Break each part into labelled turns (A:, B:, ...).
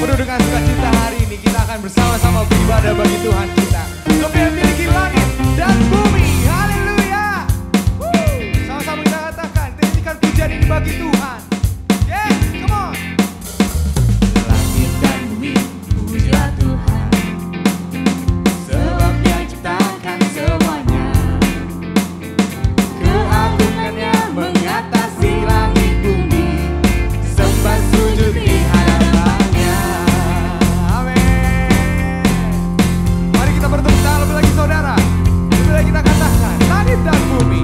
A: penuh dengan sukacita hari ini kita akan bersama-sama beribadah bagi Tuhan kita. Lebih yang miliki langit dan bumi. Haleluya. Sama-sama kita katakan, nyanyikan pujian ini bagi Tuhan. Yes, come on.
B: Langit dan bumi, pujilah Tuhan, sebab Dia ciptakan semuanya. Keagungannya mengatasi langit bumi, sembah sujud di hadapannya.
A: Amin. Mari kita bertepuk tangan lebih lagi saudara. Lebih lagi kita katakan, langit dan bumi.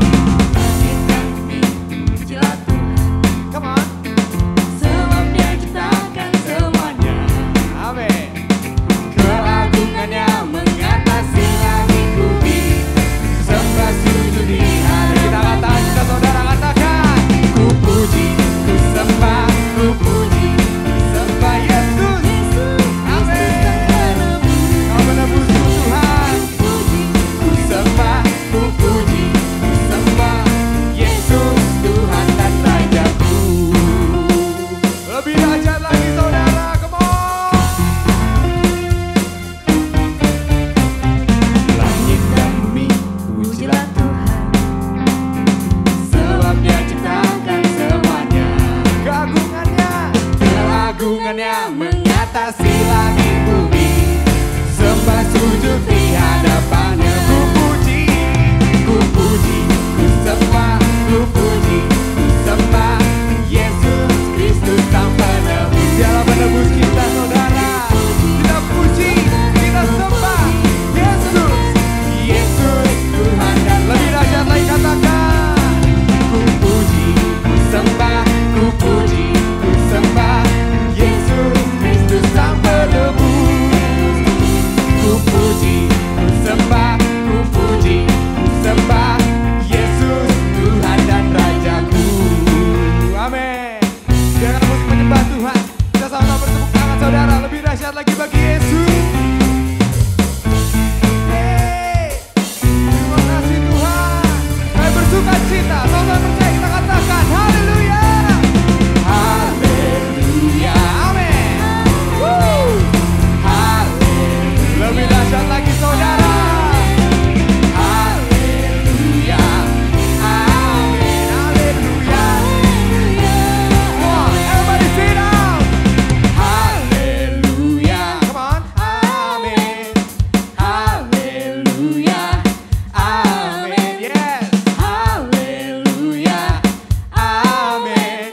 B: Langit dan bumi, pujilah Tuhan,
A: Come on.
B: sebab Dia ciptakan semuanya.
A: Amin.
B: Keagungannya mengatasi langit bumi, sembah sujud di
A: Kita
B: hadapannya.
A: katakan, kita saudara katakan,
B: Ku puji, ku sembah, ku puji, ku sembah Yesus.
A: Amin. Kau menebusku Tuhan.
B: Ku sembah, ku puji, ku sembah Yesus, Tuhan dan Rajaku.
A: Lebih dahsyat lagi saudara, come on.
B: Langit dan bumi, pujilah Tuhan, sebab Dia ciptakan semuanya. Keagungannya mengatasi langit bumi, sembah sujud di hadapannya. Ku puji, ku sembah, ku puji, ku sembah Yesus Kristus Sang Penebus.
A: Dialah penebus kita saudara. Kita puji, kita sembah Yesus.
B: Yesus Tuhan dan
A: Lebih dahsyat lagi katakan,
B: ku puji, ku sembah, ku puji, ku sembah Yesus Kristus Sang Penebus. Ku puji, ku sembah, ku puji, ku sembah Yesus Tuhan dan Rajaku.
A: amin. Biarkan musik menyembah Tuhan. Kita sama-sama bertepuk tangan saudara. Lebih dahsyat lagi bagi Yesus. Hey, terima kasih Tuhan. Kami bersuka cita. Sama-sama percaya kita katakan, haleluya.
B: Haleluya,
A: Amin. Woo.
B: haleluya,
A: Lebih dahsyat lagi saudara.
B: haleluya, amin,
A: Haleluya. Come on, everybody sit down.
B: haleluya,
A: Come on.
B: amin, haleluya, amin,
A: Yes.
B: haleluya, amin,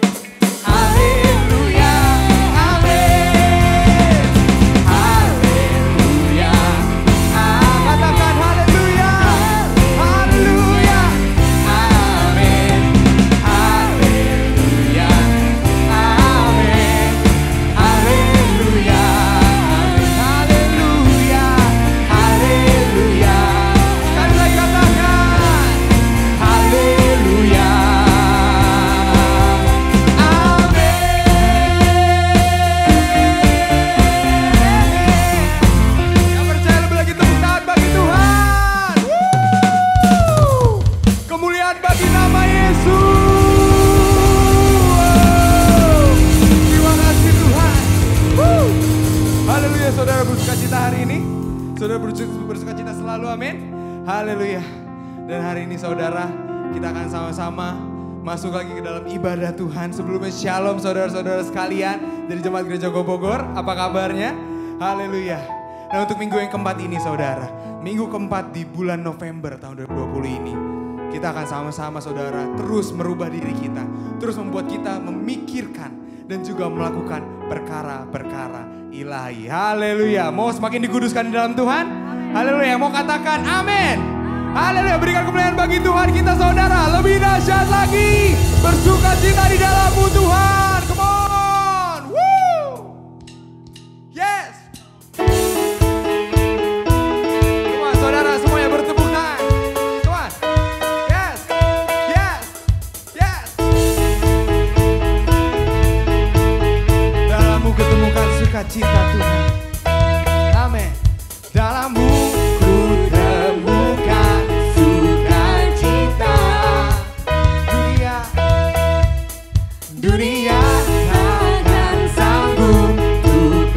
B: haleluya, amin, haleluya,
A: Katakan haleluya. Haleluya.
B: amin, haleluya, amin, haleluya,
A: Haleluya.
B: haleluya,
A: Sekali lagi katakan.
B: haleluya,
A: Yang percaya lebih lagi tepuk tangan bagi Tuhan. Woo. Kemuliaan bagi nama Yesus. Terima kasih Tuhan. Woo. Haleluya, saudara bersukacita hari ini. Saudara bersukacita selalu, amin. Haleluya. Dan hari ini saudara, kita akan sama-sama masuk lagi ke dalam ibadah Tuhan. Sebelumnya shalom saudara-saudara sekalian dari Jemaat Gereja Go-Bogor. Apa kabarnya? Haleluya. Nah, untuk minggu yang keempat ini saudara, minggu keempat di bulan November tahun 2020 ini, kita akan sama-sama saudara terus merubah diri kita, terus membuat kita memikirkan dan juga melakukan perkara-perkara ilahi. Haleluya. Mau semakin dikuduskan di dalam Tuhan? Haleluya. Mau katakan amin. Haleluya. Berikan kemuliaan bagi Tuhan kita saudara. Lebih dahsyat lagi, bersukacita di dalam-Mu Tuhan. Come on. Woo. Yes. Come on saudara, semuanya bertepuk tangan. Come on. Yes. Yes. Yes. Dalam-Mu ketemukan sukacita Tuhan. Amin. Dalam-Mu ku temukan
B: sukacita.
A: dunia.
B: Dunia takkan sanggup untuk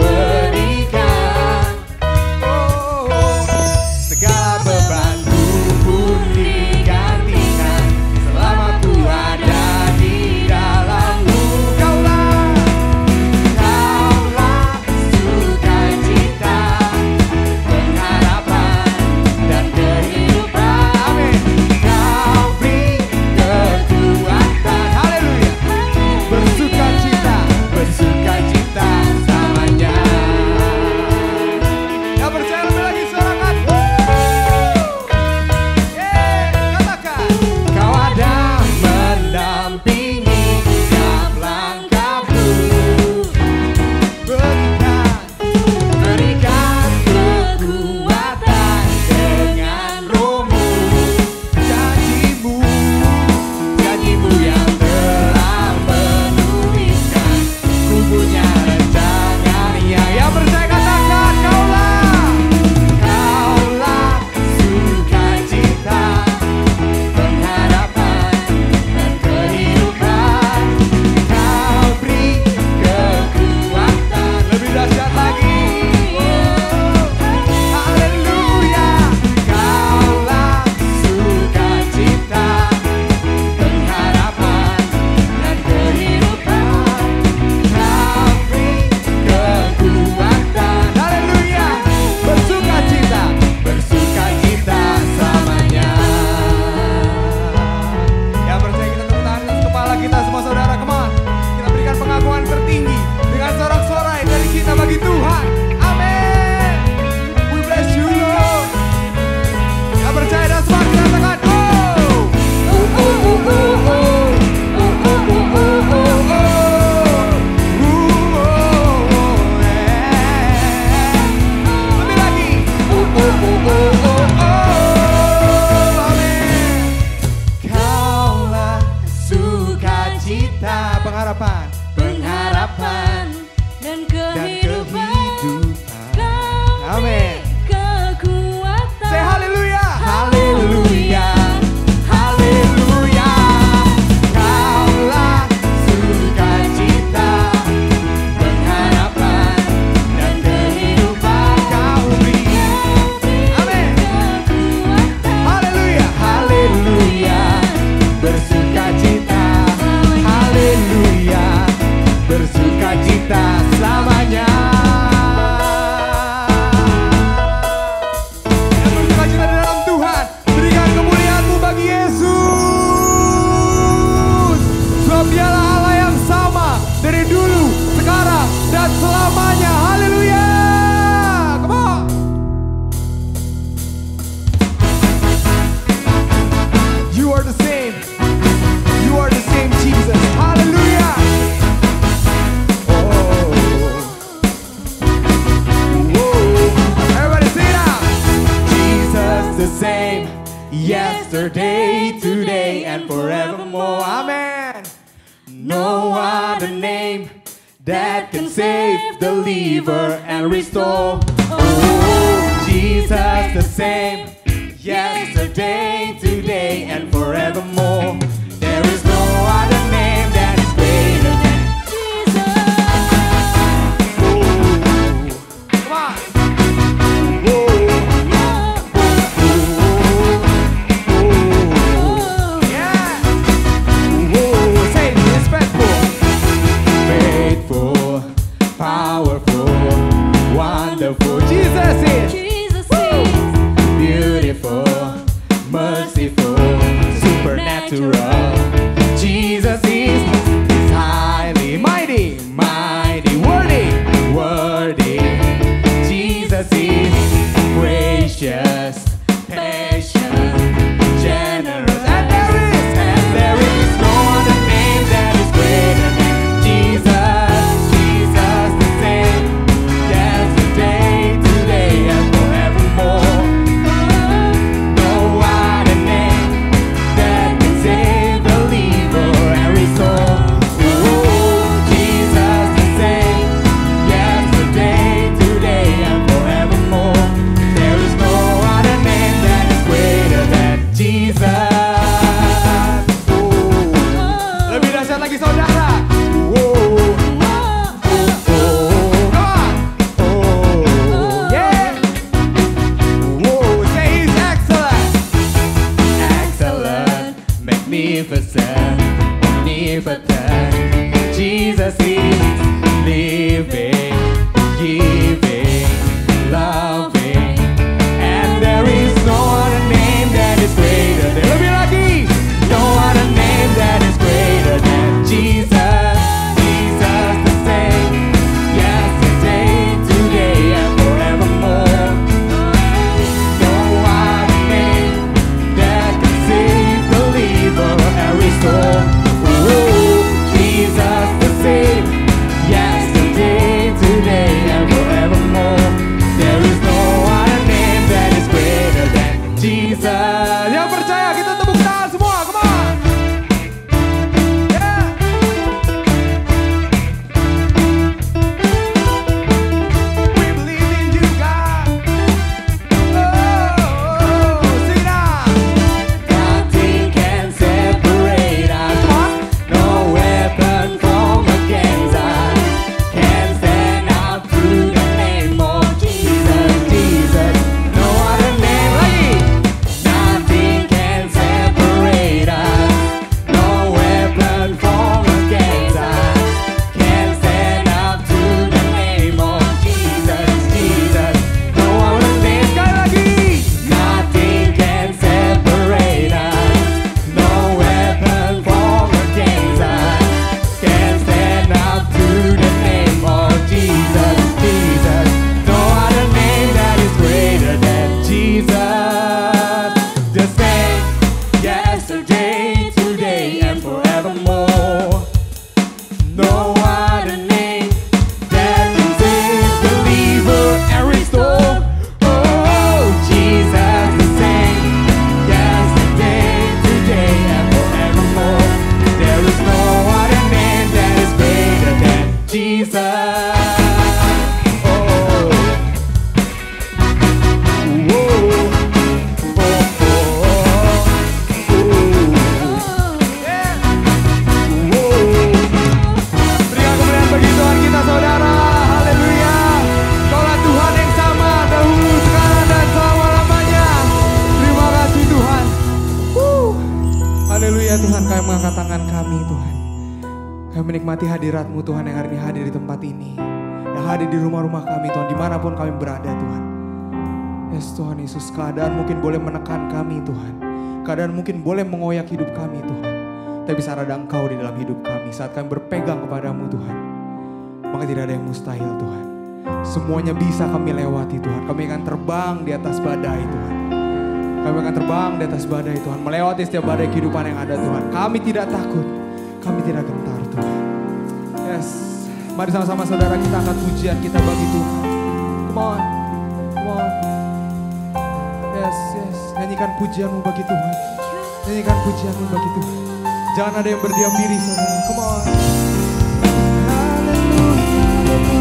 B: save, deliver, and restore. Oh, Jesus the same, yesterday, today, and forevermore. There is no other name that is greater than
A: menikmati hadirat-Mu Tuhan yang hari ini hadir di tempat ini. Yang hadir di rumah-rumah kami Tuhan, dimanapun kami berada Tuhan. Yes Tuhan Yesus, keadaan mungkin boleh menekan kami Tuhan. Keadaan mungkin boleh mengoyak hidup kami Tuhan. Tapi saat ada Engkau di dalam hidup kami, saat kami berpegang kepadamu Tuhan, maka tidak ada yang mustahil Tuhan. Semuanya bisa kami lewati Tuhan. Kami akan terbang di atas badai Tuhan. Kami akan terbang di atas badai Tuhan. Melewati setiap badai kehidupan yang ada Tuhan. Kami tidak takut. Kami tidak gentar Tuhan. Yes. Mari sama-sama saudara kita angkat pujian kita bagi Tuhan. Come on. Come on. Yes, yes. Nyanyikan pujianmu bagi Tuhan. Nyanyikan pujianmu bagi Tuhan. Jangan ada yang berdiam diri saudara. Come on. Hallelujah.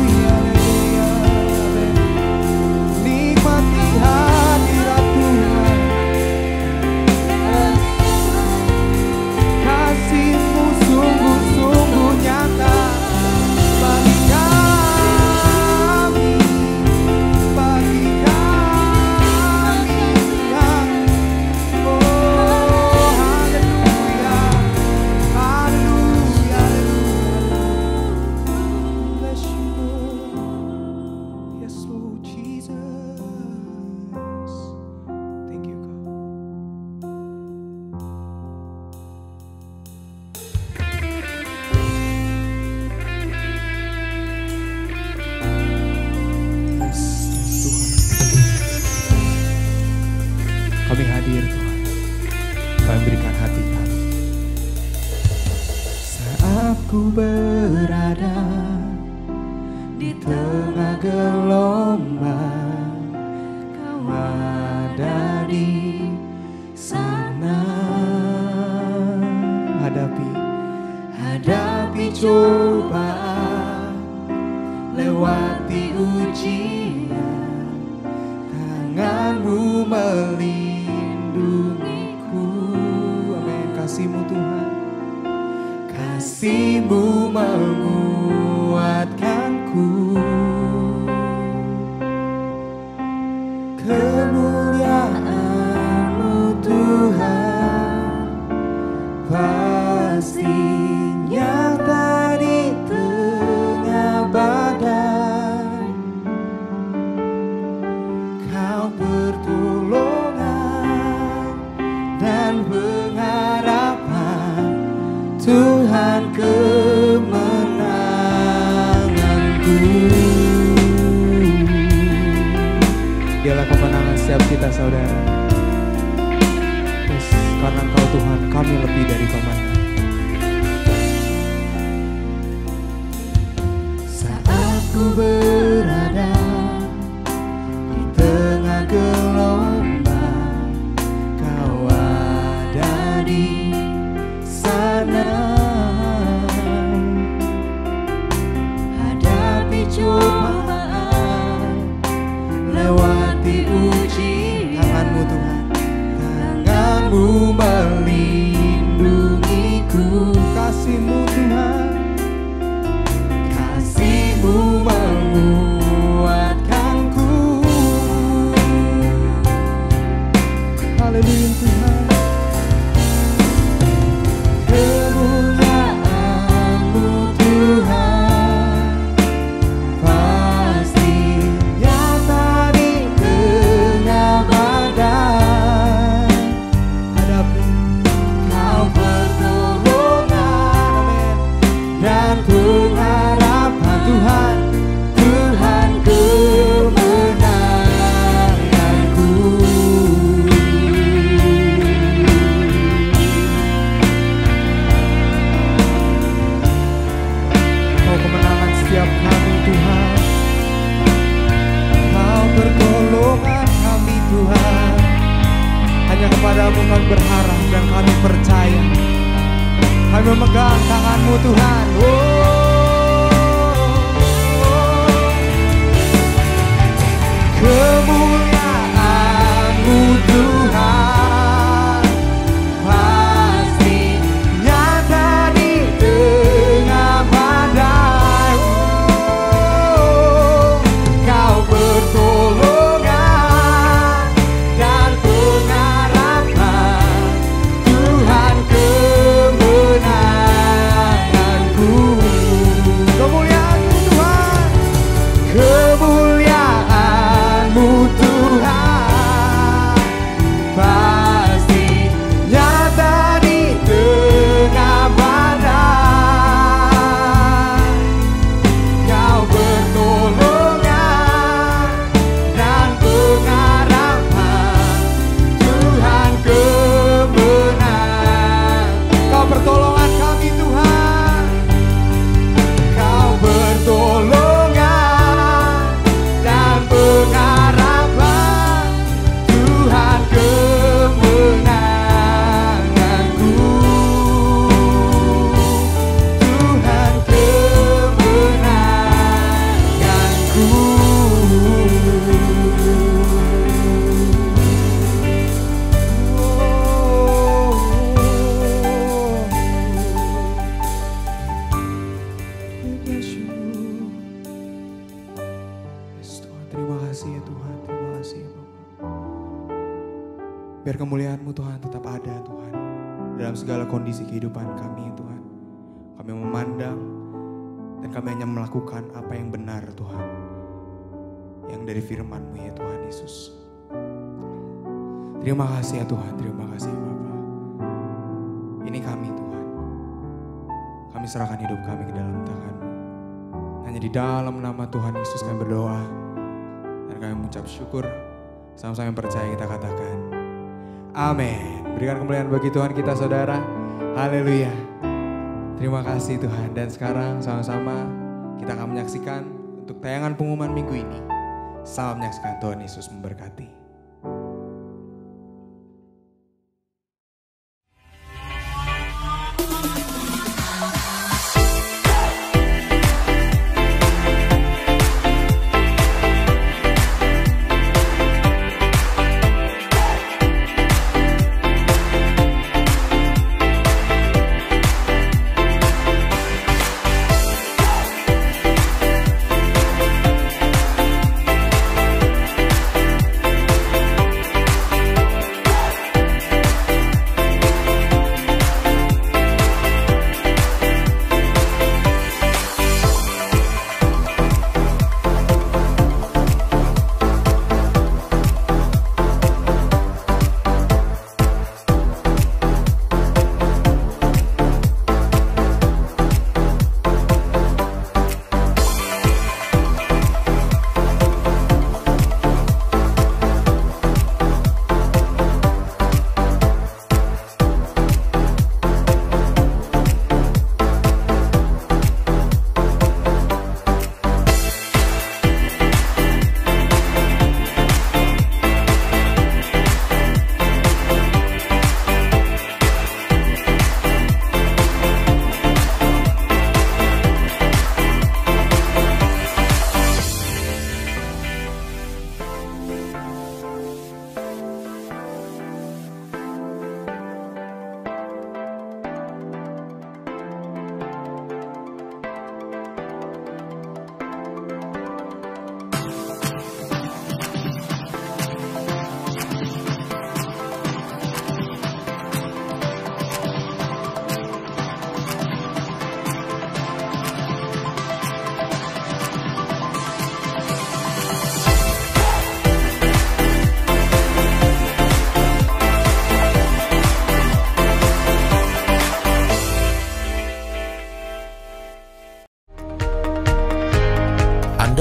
A: hadir Tuhan. Kami berikan hati kami. Saat ku berada di tengah gelombang, Kau ada di sana. Hadapi cobaan, lewati ujian, tangan-Mu melindungiku. Amin. Kasih-Mu Tuhan, kasih-Mu menguatkanku. Kemuliaan-Mu Tuhan pasti nyata di tengah badai. Kau pertolongan dan pengharapan, Tuhan kemenanganku. Dialah kemenangan setiap kita, saudara. Yes, karena Kau Tuhan, kami lebih dari pemenang. Saat ku berada di tengah gelombang, Kau ada di sana. Hadapi cobaan, lewati ujian, tangan-Mu Tuhan, tangan-Mu melindungiku. Kasih-Mu Tuhan, kasih-Mu menguatkanku. Haleluya Tuhan. Kemuliaan-Mu Tuhan pasti nyata di tengah badai. Hadapi Kau pertolongan, amin, dan pengharapan, Tuhan, Tuhan kemenanganku. Kau kemenangan setiap kami Tuhan. Kau pertolongan kami Tuhan. Hanya kepadamu kami berharap dan kami percaya. Kami memegang tangan-Mu Tuhan. Kemuliaan-Mu Tuhan pasti nyata di tengah badai. Kau pertolongan dan pengharapan, Tuhan kemenanganku. Kemuliaan-Mu Tuhan, kemuliaan-Mu Tuhan pasti nyata di tengah badai. Kau pertolongan dan pengharapan, Tuhan kemenangan. Kau pertolongan kami Tuhan. Kau pertolongan dan pengharapan, Tuhan kemenanganku. Tuhan kemenanganku. Yes, Tuhan, terima kasih ya Tuhan, terima kasih ya Bapak. Biar kemuliaan-Mu Tuhan tetap ada Tuhan dalam segala kondisi kehidupan kami ya Tuhan. Kami memandang dan kami hanya melakukan apa yang benar Tuhan, yang dari firman-Mu ya Tuhan Yesus. Terima kasih ya Tuhan, terima kasih ya Bapak. Ini kami Tuhan, kami serahkan hidup kami ke dalam tangan-Mu. Hanya di dalam nama Tuhan Yesus kami berdoa dan kami mengucap syukur. Sama-sama yang percaya kita katakan Amin. Berikan kemuliaan bagi Tuhan kita saudara. Haleluya. Terima kasih Tuhan. Dan sekarang sama-sama kita akan menyaksikan untuk tayangan pengumuman minggu ini. Sama menyaksikan Tuhan Yesus memberkati.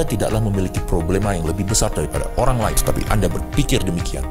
C: Anda tidaklah memiliki problema yang lebih besar daripada orang lain, tapi Anda berpikir demikian.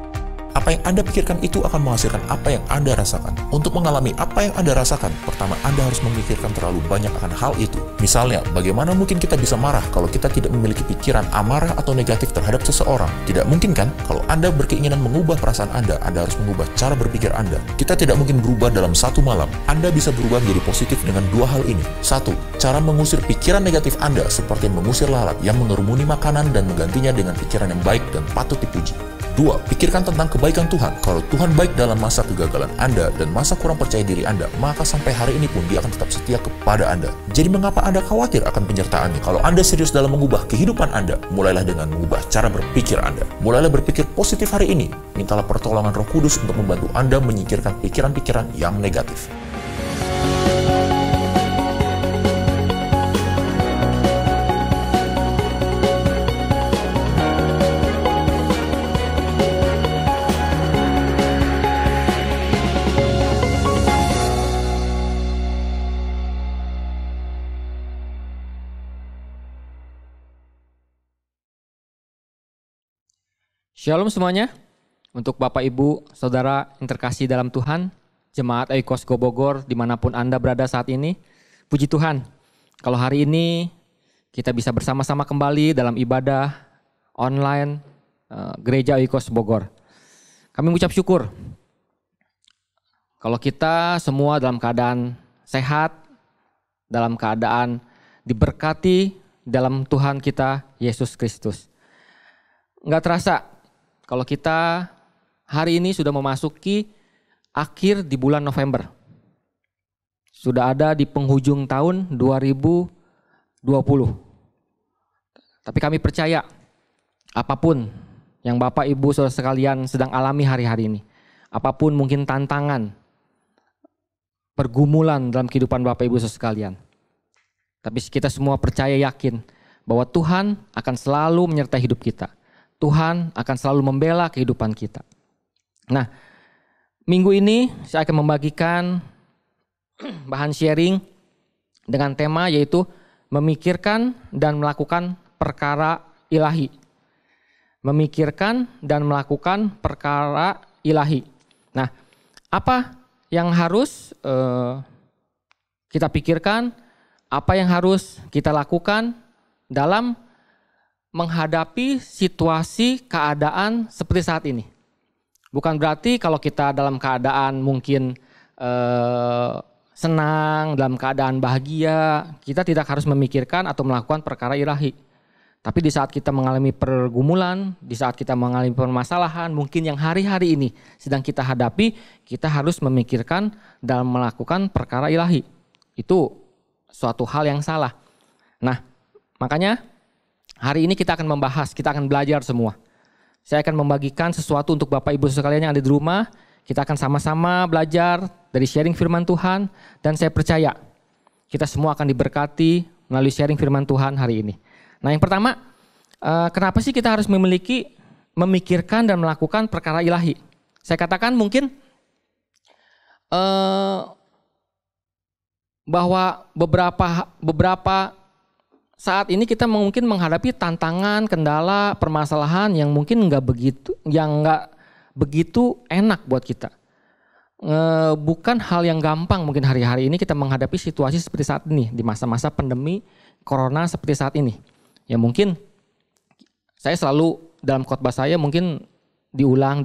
C: Apa yang Anda pikirkan itu akan menghasilkan apa yang Anda rasakan. Untuk mengalami apa yang Anda rasakan, pertama Anda harus memikirkan terlalu banyak akan hal itu. Misalnya, bagaimana mungkin kita bisa marah kalau kita tidak memiliki pikiran amarah atau negatif terhadap seseorang? Tidak mungkin kan? Kalau Anda berkeinginan mengubah perasaan Anda harus mengubah cara berpikir Anda. Kita tidak mungkin berubah dalam satu malam. Anda bisa berubah menjadi positif dengan dua hal ini. Satu, cara mengusir pikiran negatif Anda seperti mengusir lalat yang mengerumuni makanan dan menggantinya dengan pikiran yang baik dan patut dipuji. 2. Pikirkan tentang kebaikan Tuhan. Kalau Tuhan baik dalam masa kegagalan Anda dan masa kurang percaya diri Anda, maka sampai hari ini pun Dia akan tetap setia kepada Anda. Jadi mengapa Anda khawatir akan penyertaannya? Kalau Anda serius dalam mengubah kehidupan Anda, mulailah dengan mengubah cara berpikir Anda. Mulailah berpikir positif hari ini. Mintalah pertolongan Roh Kudus untuk membantu Anda menyingkirkan pikiran-pikiran yang negatif.
D: Shalom semuanya, untuk Bapak Ibu, Saudara yang terkasih dalam Tuhan, Jemaat Oikos Go Bogor dimanapun Anda berada saat ini, puji Tuhan, kalau hari ini kita bisa bersama-sama kembali dalam ibadah online Gereja Oikos Bogor. Kami mengucap syukur, kalau kita semua dalam keadaan sehat, dalam keadaan diberkati dalam Tuhan kita, Yesus Kristus. Nggak terasa, kalau kita hari ini sudah memasuki akhir di bulan November. Sudah ada di penghujung tahun 2020. Tapi kami percaya apapun yang Bapak Ibu Saudara sekalian sedang alami hari-hari ini. Apapun mungkin tantangan, pergumulan dalam kehidupan Bapak Ibu Saudara sekalian. Tapi kita semua percaya yakin bahwa Tuhan akan selalu menyertai hidup kita. Tuhan akan selalu membela kehidupan kita. Nah, minggu ini saya akan membagikan bahan sharing dengan tema yaitu memikirkan dan melakukan perkara ilahi. Memikirkan dan melakukan perkara ilahi. Nah, apa yang harus kita pikirkan, apa yang harus kita lakukan dalam menghadapi situasi keadaan seperti saat ini? Bukan berarti kalau kita dalam keadaan mungkin senang, dalam keadaan bahagia, kita tidak harus memikirkan atau melakukan perkara ilahi. Tapi di saat kita mengalami pergumulan, di saat kita mengalami permasalahan, mungkin yang hari-hari ini sedang kita hadapi, kita harus memikirkan dalam melakukan perkara ilahi. Itu suatu hal yang salah. Nah, makanya hari ini kita akan membahas, kita akan belajar semua. Saya akan membagikan sesuatu untuk Bapak Ibu sekalian yang ada di rumah. Kita akan sama-sama belajar dari sharing firman Tuhan, dan saya percaya kita semua akan diberkati melalui sharing firman Tuhan hari ini. Nah, yang pertama, kenapa sih kita harus memikirkan dan melakukan perkara ilahi? Saya katakan mungkin bahwa beberapa saat ini kita mungkin menghadapi tantangan, kendala, permasalahan yang mungkin nggak begitu enak buat kita. Bukan hal yang gampang mungkin hari-hari ini kita menghadapi situasi seperti saat ini di masa-masa pandemi corona seperti saat ini. Ya mungkin saya selalu dalam khotbah saya mungkin diulang,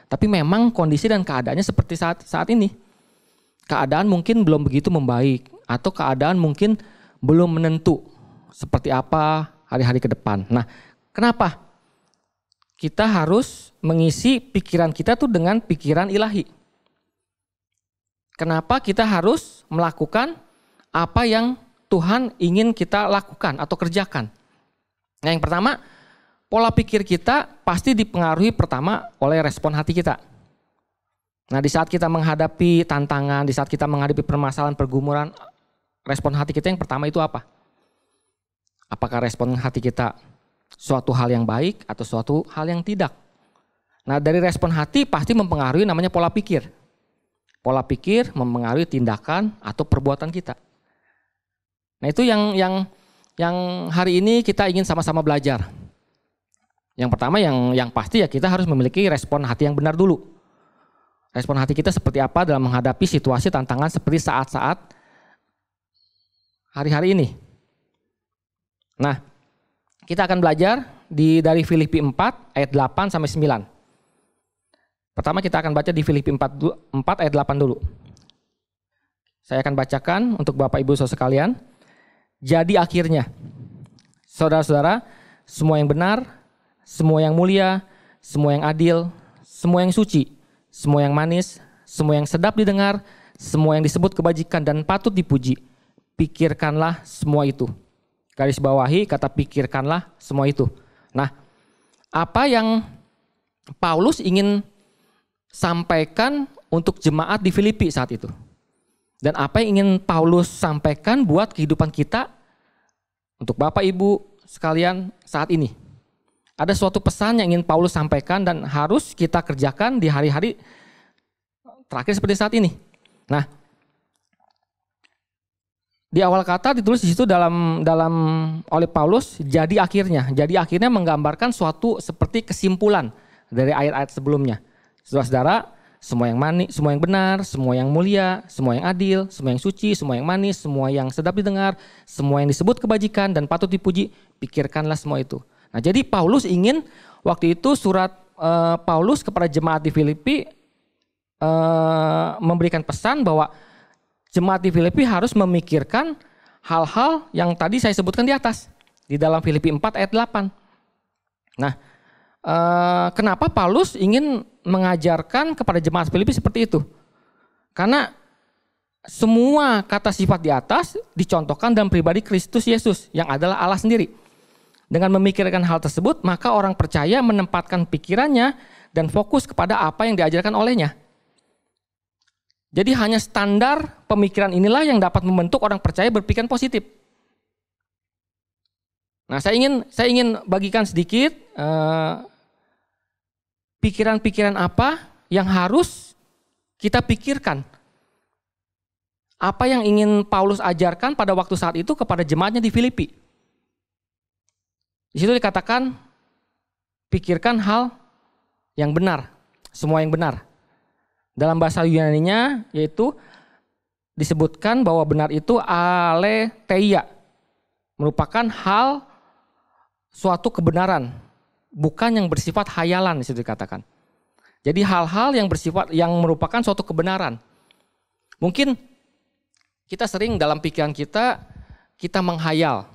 D: tapi memang kondisi dan keadaannya seperti saat ini. Keadaan mungkin belum begitu membaik atau keadaan mungkin belum menentu seperti apa hari-hari ke depan. Nah, kenapa? Kita harus mengisi pikiran kita tuh dengan pikiran ilahi. Kenapa kita harus melakukan apa yang Tuhan ingin kita lakukan atau kerjakan? Nah, yang pertama, pola pikir kita pasti dipengaruhi pertama oleh respon hati kita. Nah, di saat kita menghadapi tantangan, di saat kita menghadapi permasalahan, pergumulan, respon hati kita yang pertama itu apa? Apakah respon hati kita suatu hal yang baik atau suatu hal yang tidak? Nah, dari respon hati pasti mempengaruhi namanya pola pikir. Pola pikir mempengaruhi tindakan atau perbuatan kita. Nah, itu yang hari ini kita ingin sama-sama belajar. Yang pertama yang pasti ya kita harus memiliki respon hati yang benar dulu. Respon hati kita seperti apa dalam menghadapi situasi tantangan seperti saat-saat hari-hari ini. Nah, kita akan belajar dari Filipi 4 ayat 8 sampai 9. Pertama kita akan baca di Filipi 4 ayat 8 dulu. Saya akan bacakan untuk Bapak Ibu Saudara sekalian. Jadi akhirnya, saudara-saudara, semua yang benar, semua yang mulia, semua yang adil, semua yang suci, semua yang manis, semua yang sedap didengar, semua yang disebut kebajikan dan patut dipuji, pikirkanlah semua itu. Garis bawahi kata pikirkanlah semua itu. Nah, apa yang Paulus ingin sampaikan untuk jemaat di Filipi saat itu? Dan apa yang ingin Paulus sampaikan buat kehidupan kita untuk Bapak Ibu sekalian saat ini? Ada suatu pesan yang ingin Paulus sampaikan dan harus kita kerjakan di hari-hari terakhir seperti saat ini. Nah, di awal kata ditulis di situ dalam oleh Paulus, jadi akhirnya menggambarkan suatu seperti kesimpulan dari ayat-ayat sebelumnya. Saudara-saudara, semua yang manis, semua yang benar, semua yang mulia, semua yang adil, semua yang suci, semua yang manis, semua yang sedap didengar, semua yang disebut kebajikan dan patut dipuji, pikirkanlah semua itu. Nah, jadi Paulus ingin waktu itu surat Paulus kepada jemaat di Filipi memberikan pesan bahwa jemaat di Filipi harus memikirkan hal-hal yang tadi saya sebutkan di atas di dalam Filipi 4 ayat 8. Nah, kenapa Paulus ingin mengajarkan kepada jemaat Filipi seperti itu? Karena semua kata sifat di atas dicontohkan dalam pribadi Kristus Yesus yang adalah Allah sendiri. Dengan memikirkan hal tersebut, maka orang percaya menempatkan pikirannya dan fokus kepada apa yang diajarkan olehnya. Jadi hanya standar pemikiran inilah yang dapat membentuk orang percaya berpikiran positif. Nah, saya ingin bagikan sedikit pikiran-pikiran apa yang harus kita pikirkan. Apa yang ingin Paulus ajarkan pada waktu saat itu kepada jemaatnya di Filipi. Di situ dikatakan pikirkan hal yang benar, semua yang benar. Dalam bahasa Yunaninya yaitu disebutkan bahwa benar itu aletheia, merupakan hal suatu kebenaran, bukan yang bersifat hayalan disitu dikatakan. Jadi hal-hal yang bersifat yang merupakan suatu kebenaran. Mungkin kita sering dalam pikiran kita menghayal.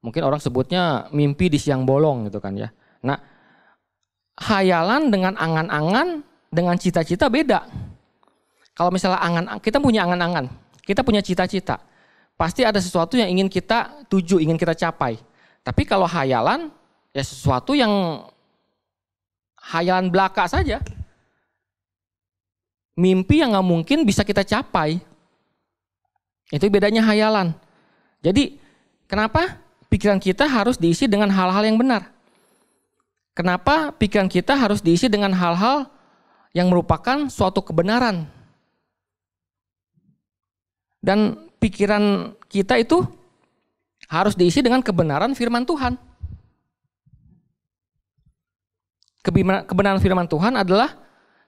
D: Mungkin orang sebutnya mimpi di siang bolong gitu kan ya. Nah, hayalan dengan angan-angan dengan cita-cita beda. Kalau misalnya kita punya angan-angan, kita punya cita-cita, pasti ada sesuatu yang ingin kita tuju, ingin kita capai. Tapi kalau hayalan, ya sesuatu yang hayalan belaka saja. Mimpi yang nggak mungkin bisa kita capai. Itu bedanya hayalan. Jadi kenapa pikiran kita harus diisi dengan hal-hal yang benar? Kenapa pikiran kita harus diisi dengan hal-hal yang merupakan suatu kebenaran? Dan pikiran kita itu harus diisi dengan kebenaran firman Tuhan. Kebenaran firman Tuhan adalah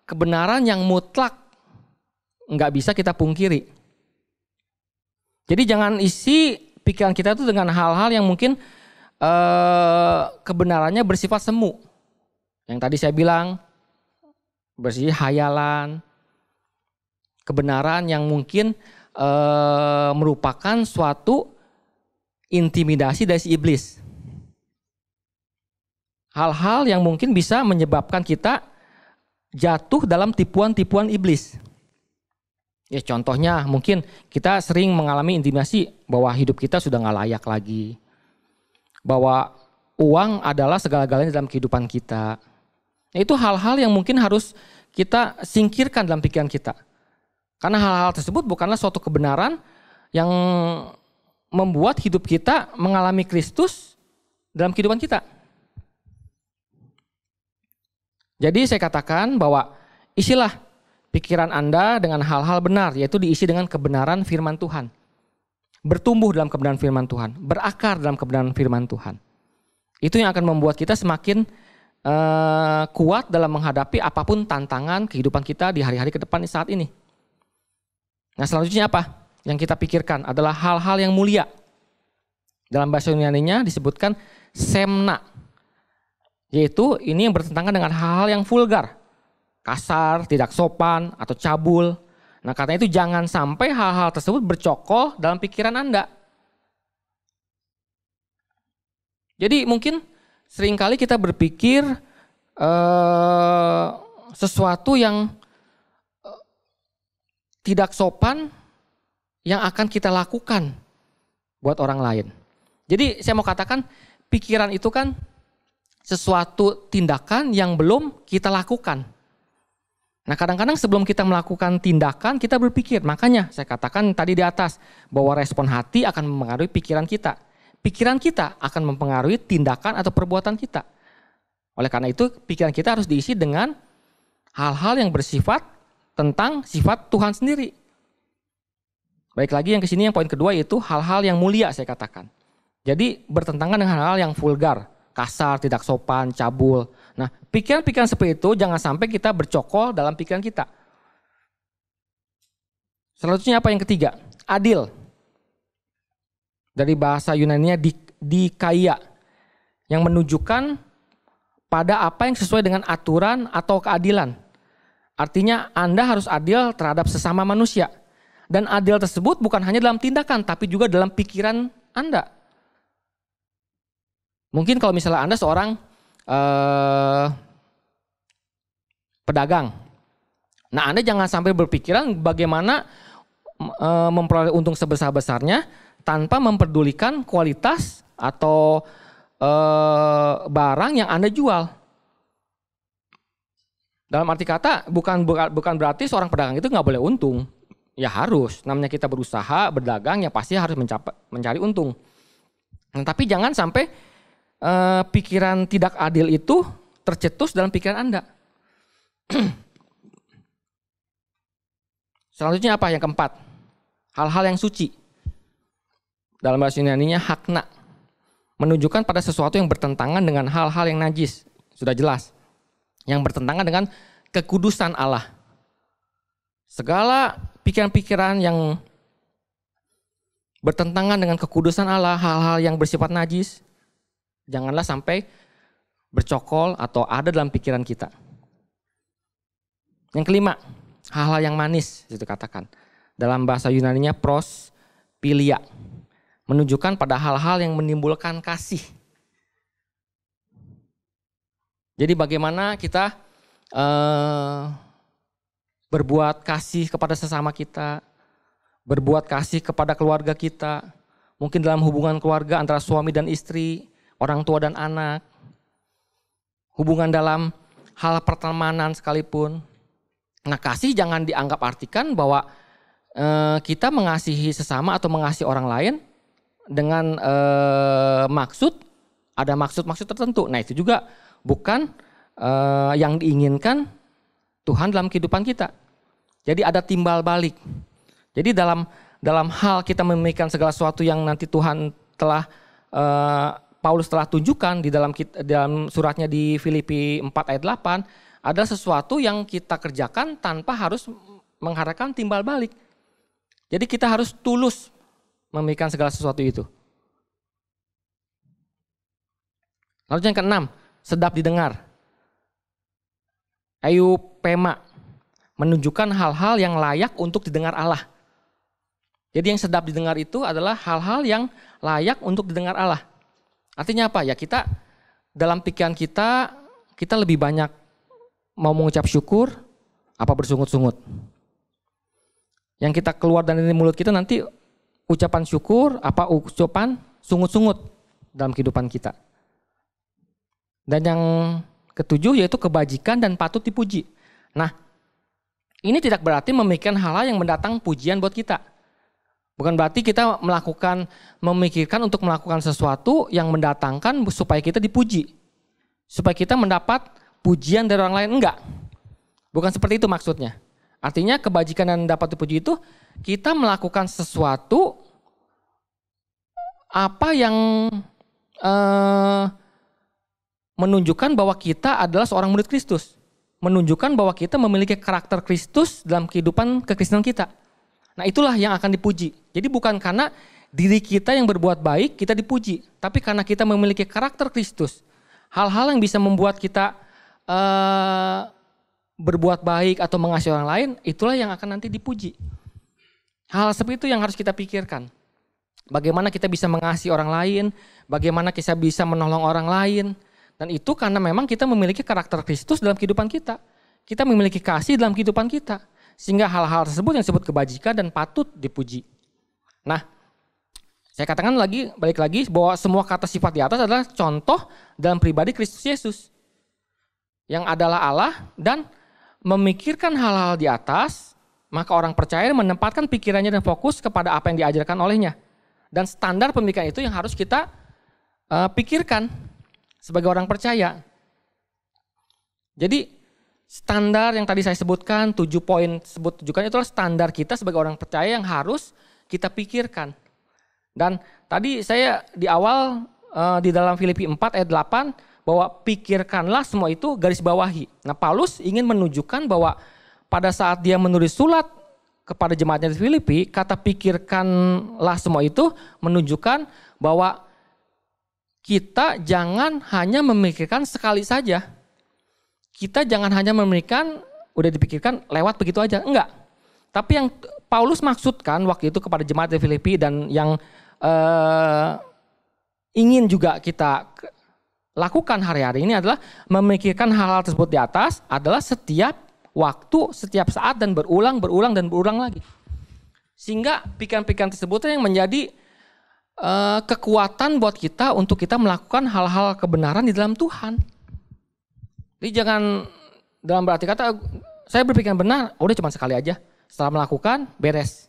D: kebenaran yang mutlak, nggak bisa kita pungkiri. Jadi jangan isi pikiran kita itu dengan hal-hal yang mungkin kebenarannya bersifat semu. Yang tadi saya bilang bersifat hayalan, kebenaran yang mungkin merupakan suatu intimidasi dari si iblis. Hal-hal yang mungkin bisa menyebabkan kita jatuh dalam tipuan-tipuan iblis. Ya contohnya mungkin kita sering mengalami intimidasi bahwa hidup kita sudah nggak layak lagi. Bahwa uang adalah segala-galanya dalam kehidupan kita. Itu hal-hal yang mungkin harus kita singkirkan dalam pikiran kita. Karena hal-hal tersebut bukanlah suatu kebenaran yang membuat hidup kita mengalami Kristus dalam kehidupan kita. Jadi saya katakan bahwa isilah pikiran Anda dengan hal-hal benar, yaitu diisi dengan kebenaran firman Tuhan. Bertumbuh dalam kebenaran firman Tuhan, berakar dalam kebenaran firman Tuhan. Itu yang akan membuat kita semakin kuat dalam menghadapi apapun tantangan kehidupan kita di hari-hari ke depan saat ini. Nah selanjutnya apa? Yang kita pikirkan adalah hal-hal yang mulia. Dalam bahasa Yunaninya disebutkan semna. Yaitu ini yang bertentangan dengan hal-hal yang vulgar. Kasar, tidak sopan, atau cabul. Nah karena itu jangan sampai hal-hal tersebut bercokol dalam pikiran Anda. Jadi mungkin seringkali kita berpikir sesuatu yang tidak sopan yang akan kita lakukan buat orang lain. Jadi saya mau katakan pikiran itu kan sesuatu tindakan yang belum kita lakukan. Nah kadang-kadang sebelum kita melakukan tindakan kita berpikir. Makanya saya katakan tadi di atas bahwa respon hati akan mempengaruhi pikiran kita. Pikiran kita akan mempengaruhi tindakan atau perbuatan kita. Oleh karena itu pikiran kita harus diisi dengan hal-hal yang bersifat tentang sifat Tuhan sendiri. Baik lagi yang kesini yang poin kedua yaitu hal-hal yang mulia saya katakan. Jadi bertentangan dengan hal-hal yang vulgar, kasar, tidak sopan, cabul. Nah pikiran-pikiran seperti itu jangan sampai kita bercokol dalam pikiran kita. Selanjutnya apa yang ketiga? Adil. Dari bahasa Yunaninya dikaia. Yang menunjukkan pada apa yang sesuai dengan aturan atau keadilan. Artinya Anda harus adil terhadap sesama manusia. Dan adil tersebut bukan hanya dalam tindakan, tapi juga dalam pikiran Anda. Mungkin kalau misalnya Anda seorang pedagang. Nah Anda jangan sampai berpikiran bagaimana memperoleh untung sebesar-besarnya tanpa memperdulikan kualitas atau barang yang Anda jual. Dalam arti kata bukan berarti seorang pedagang itu nggak boleh untung. Ya harus, namanya kita berusaha, berdagang ya pasti harus mencari untung. Nah, tapi jangan sampai pikiran tidak adil itu tercetus dalam pikiran Anda. Selanjutnya apa? Yang keempat, hal-hal yang suci. Dalam bahasa Yunaninya hakna. Menunjukkan pada sesuatu yang bertentangan dengan hal-hal yang najis. Sudah jelas. Yang bertentangan dengan kekudusan Allah. segala pikiran-pikiran yang bertentangan dengan kekudusan Allah, hal-hal yang bersifat najis, janganlah sampai bercokol atau ada dalam pikiran kita. Yang kelima, hal-hal yang manis, itu katakan. Dalam bahasa Yunaninya prospilia, menunjukkan pada hal-hal yang menimbulkan kasih. Jadi bagaimana kita berbuat kasih kepada sesama kita, berbuat kasih kepada keluarga kita, mungkin dalam hubungan keluarga antara suami dan istri, orang tua dan anak, hubungan dalam hal pertemanan sekalipun. Nah, kasih jangan dianggap artikan bahwa kita mengasihi sesama atau mengasihi orang lain dengan ada maksud-maksud tertentu. Nah, itu juga bukan yang diinginkan Tuhan dalam kehidupan kita. Jadi ada timbal balik. Jadi dalam hal kita memikirkan segala sesuatu yang nanti Tuhan telah Paulus telah tunjukkan di dalam suratnya di Filipi 4 ayat 8 adalah sesuatu yang kita kerjakan tanpa harus mengharapkan timbal balik. Jadi kita harus tulus memikirkan segala sesuatu itu. Lalu yang keenam, sedap didengar. Eupema, menunjukkan hal-hal yang layak untuk didengar Allah. Jadi yang sedap didengar itu adalah hal-hal yang layak untuk didengar Allah. Artinya apa? Ya kita dalam pikiran kita lebih banyak mau mengucap syukur apa bersungut-sungut. Yang kita keluar dari mulut kita nanti ucapan syukur apa ucapan sungut-sungut dalam kehidupan kita. Dan yang ketujuh yaitu kebajikan dan patut dipuji. Nah, ini tidak berarti memikirkan hal-hal yang mendatang pujian buat kita. Bukan berarti kita memikirkan untuk melakukan sesuatu yang mendatangkan supaya kita dipuji. Supaya kita mendapat pujian dari orang lain, enggak. Bukan seperti itu maksudnya. Artinya kebajikan dan dapat dipuji itu kita melakukan sesuatu apa yang menunjukkan bahwa kita adalah seorang murid Kristus. Menunjukkan bahwa kita memiliki karakter Kristus dalam kehidupan kekristenan kita. Nah, itulah yang akan dipuji. Jadi bukan karena diri kita yang berbuat baik kita dipuji, tapi karena kita memiliki karakter Kristus. Hal-hal yang bisa membuat kita berbuat baik atau mengasihi orang lain, itulah yang akan nanti dipuji. Hal seperti itu yang harus kita pikirkan. Bagaimana kita bisa mengasihi orang lain, bagaimana kita bisa menolong orang lain. Dan itu karena memang kita memiliki karakter Kristus dalam kehidupan kita. Kita memiliki kasih dalam kehidupan kita. Sehingga hal-hal tersebut yang disebut kebajikan dan patut dipuji. Nah, saya katakan balik lagi bahwa semua kata sifat di atas adalah contoh dalam pribadi Kristus Yesus. Yang adalah Allah dan memikirkan hal-hal di atas, maka orang percaya menempatkan pikirannya dan fokus kepada apa yang diajarkan olehnya. Dan standar pemikiran itu yang harus kita pikirkan sebagai orang percaya. Jadi standar yang tadi saya sebutkan, 7 poin tunjukkan itulah standar kita sebagai orang percaya yang harus kita pikirkan. Dan tadi saya di awal di dalam Filipi 4 ayat 8 bahwa pikirkanlah semua itu garis bawahi. Nah, Paulus ingin menunjukkan bahwa pada saat dia menulis surat kepada jemaatnya di Filipi, kata pikirkanlah semua itu menunjukkan bahwa kita jangan hanya memikirkan sekali saja. Kita jangan hanya memikirkan, udah dipikirkan lewat begitu aja. Enggak. Tapi yang Paulus maksudkan waktu itu kepada jemaat di Filipi dan yang ingin juga kita lakukan hari-hari ini adalah memikirkan hal-hal tersebut di atas adalah setiap waktu, setiap saat dan berulang lagi. Sehingga pikiran-pikiran tersebut yang menjadi kekuatan buat kita untuk kita melakukan hal-hal kebenaran di dalam Tuhan. Jadi jangan dalam berarti kata saya berpikiran benar, udah cuma sekali aja. Setelah melakukan beres.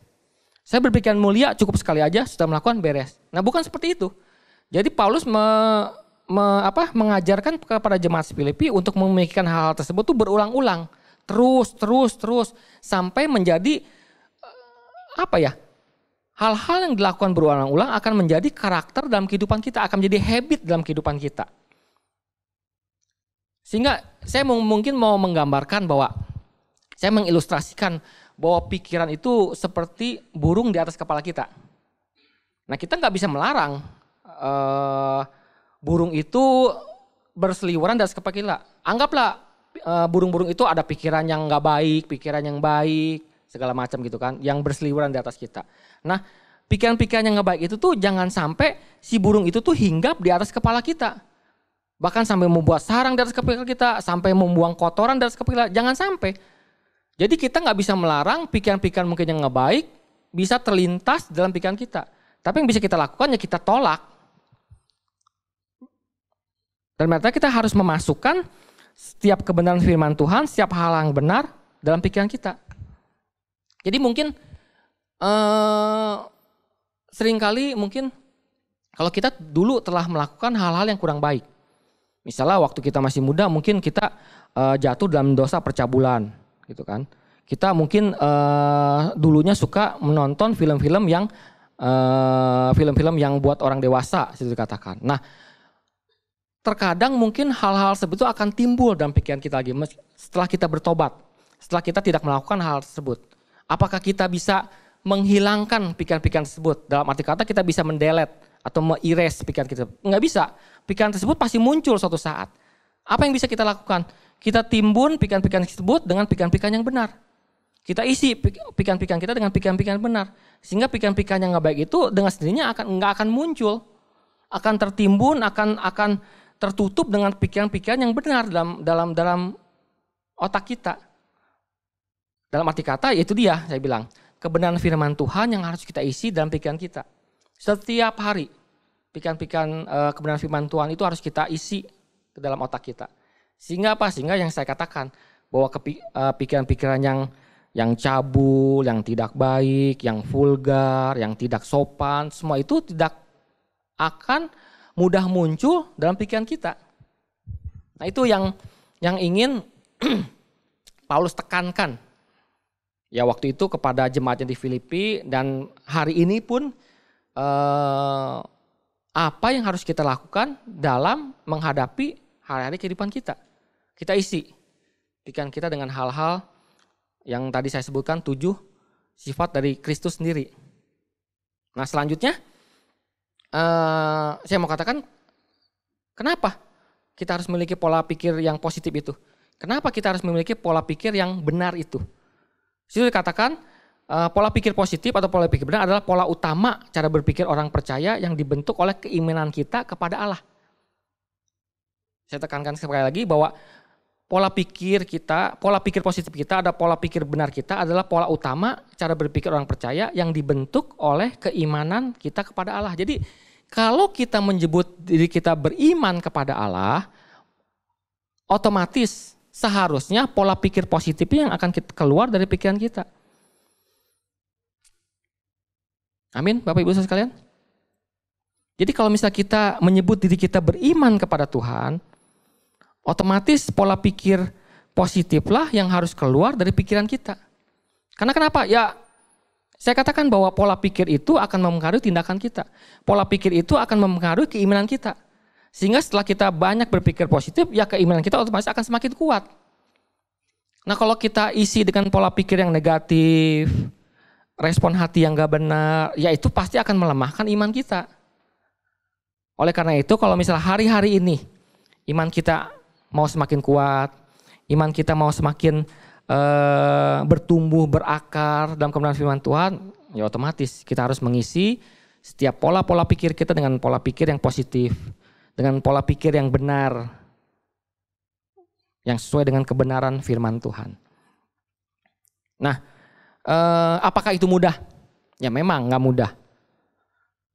D: Saya berpikiran mulia cukup sekali aja, setelah melakukan beres. Nah, bukan seperti itu. Jadi Paulus mengajarkan kepada jemaat Filipi untuk memikirkan hal-hal tersebut tuh berulang-ulang, terus sampai menjadi hal-hal yang dilakukan berulang-ulang akan menjadi karakter dalam kehidupan kita, akan menjadi habit dalam kehidupan kita. Sehingga saya mungkin mau menggambarkan bahwa saya mengilustrasikan bahwa pikiran itu seperti burung di atas kepala kita. Nah, kita nggak bisa melarang burung itu berseliweran di atas kepala kita. Anggaplah burung-burung itu ada pikiran yang nggak baik, pikiran yang baik, segala macam gitu kan, yang berseliweran di atas kita. Nah, pikiran-pikiran yang nggak baik itu tuh jangan sampai si burung itu tuh hinggap di atas kepala kita. Bahkan sampai membuat sarang di atas kepala kita, sampai membuang kotoran di atas kepala kita, jangan sampai. Jadi kita nggak bisa melarang pikiran-pikiran mungkin yang nggak baik bisa terlintas dalam pikiran kita. Tapi yang bisa kita lakukan ya kita tolak. Dan ternyata kita harus memasukkan setiap kebenaran firman Tuhan, setiap hal yang benar dalam pikiran kita. Jadi mungkin seringkali mungkin kalau kita dulu telah melakukan hal-hal yang kurang baik. Misalnya waktu kita masih muda mungkin kita jatuh dalam dosa percabulan gitu kan. Kita mungkin dulunya suka menonton film-film yang buat orang dewasa, itu dikatakan. Nah, terkadang mungkin hal-hal seperti itu akan timbul dalam pikiran kita lagi setelah kita bertobat, setelah kita tidak melakukan hal tersebut. Apakah kita bisa menghilangkan pikiran-pikiran tersebut? Dalam arti kata kita bisa mendelete atau me-erase pikiran kita. Enggak bisa. Pikiran tersebut pasti muncul suatu saat. Apa yang bisa kita lakukan? Kita timbun pikiran-pikiran tersebut dengan pikiran-pikiran yang benar. Kita isi pikiran-pikiran kita dengan pikiran-pikiran benar. Sehingga pikiran-pikiran yang nggak baik itu dengan sendirinya nggak akan muncul. Akan tertimbun, akan tertutup dengan pikiran-pikiran yang benar dalam otak kita. Dalam arti kata, yaitu dia, saya bilang. Kebenaran firman Tuhan yang harus kita isi dalam pikiran kita. Setiap hari, pikiran-pikiran kebenaran firman Tuhan itu harus kita isi ke dalam otak kita. Sehingga apa? Sehingga yang saya katakan, bahwa pikiran-pikiran yang cabul, yang tidak baik, yang vulgar, yang tidak sopan, semua itu tidak akan mudah muncul dalam pikiran kita. Nah, itu yang ingin Paulus tekankan. Ya, waktu itu kepada jemaatnya di Filipi, dan hari ini pun apa yang harus kita lakukan dalam menghadapi hari-hari kehidupan kita. Kita isi pikiran kita dengan hal-hal yang tadi saya sebutkan 7 sifat dari Kristus sendiri. Nah, selanjutnya saya mau katakan kenapa kita harus memiliki pola pikir yang positif itu. Kenapa kita harus memiliki pola pikir yang benar itu. Situ dikatakan pola pikir positif atau pola pikir benar adalah pola utama cara berpikir orang percaya yang dibentuk oleh keimanan kita kepada Allah. Saya tekankan sekali lagi bahwa pola pikir positif kita, ada pola pikir benar kita adalah pola utama cara berpikir orang percaya yang dibentuk oleh keimanan kita kepada Allah. Jadi kalau kita menyebut diri kita beriman kepada Allah, otomatis seharusnya pola pikir positifnya yang akan keluar dari pikiran kita. Amin, Bapak Ibu sekalian. Jadi kalau misalnya kita menyebut diri kita beriman kepada Tuhan, otomatis pola pikir positiflah yang harus keluar dari pikiran kita. Karena kenapa? Ya, saya katakan bahwa pola pikir itu akan mempengaruhi tindakan kita. Pola pikir itu akan mempengaruhi keimanan kita. Sehingga setelah kita banyak berpikir positif, ya keimanan kita otomatis akan semakin kuat. Nah, kalau kita isi dengan pola pikir yang negatif, respon hati yang gak benar, ya itu pasti akan melemahkan iman kita. Oleh karena itu, kalau misalnya hari-hari ini iman kita mau semakin kuat, iman kita mau semakin bertumbuh, berakar dalam kebenaran firman Tuhan, ya otomatis kita harus mengisi setiap pola-pola pikir kita dengan pola pikir yang positif, dengan pola pikir yang benar, yang sesuai dengan kebenaran firman Tuhan. Nah, apakah itu mudah? Ya memang gak mudah.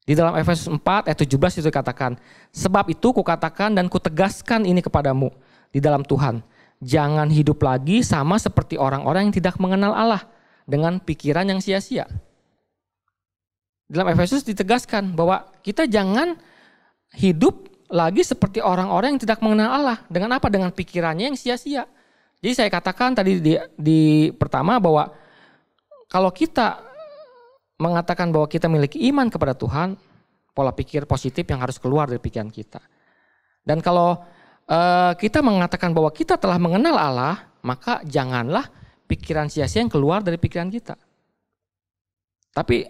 D: Di dalam Efesus 4 ayat 17 itu dikatakan, sebab itu kukatakan dan kutegaskan ini kepadamu di dalam Tuhan. Jangan hidup lagi sama seperti orang-orang yang tidak mengenal Allah dengan pikiran yang sia-sia. Dalam Efesus ditegaskan bahwa kita jangan hidup lagi seperti orang-orang yang tidak mengenal Allah. Dengan apa? Dengan pikirannya yang sia-sia. Jadi saya katakan tadi di pertama bahwa kalau kita mengatakan bahwa kita memiliki iman kepada Tuhan, pola pikir positif yang harus keluar dari pikiran kita. Dan kalau kita mengatakan bahwa kita telah mengenal Allah, maka janganlah pikiran sia-sia yang keluar dari pikiran kita. Tapi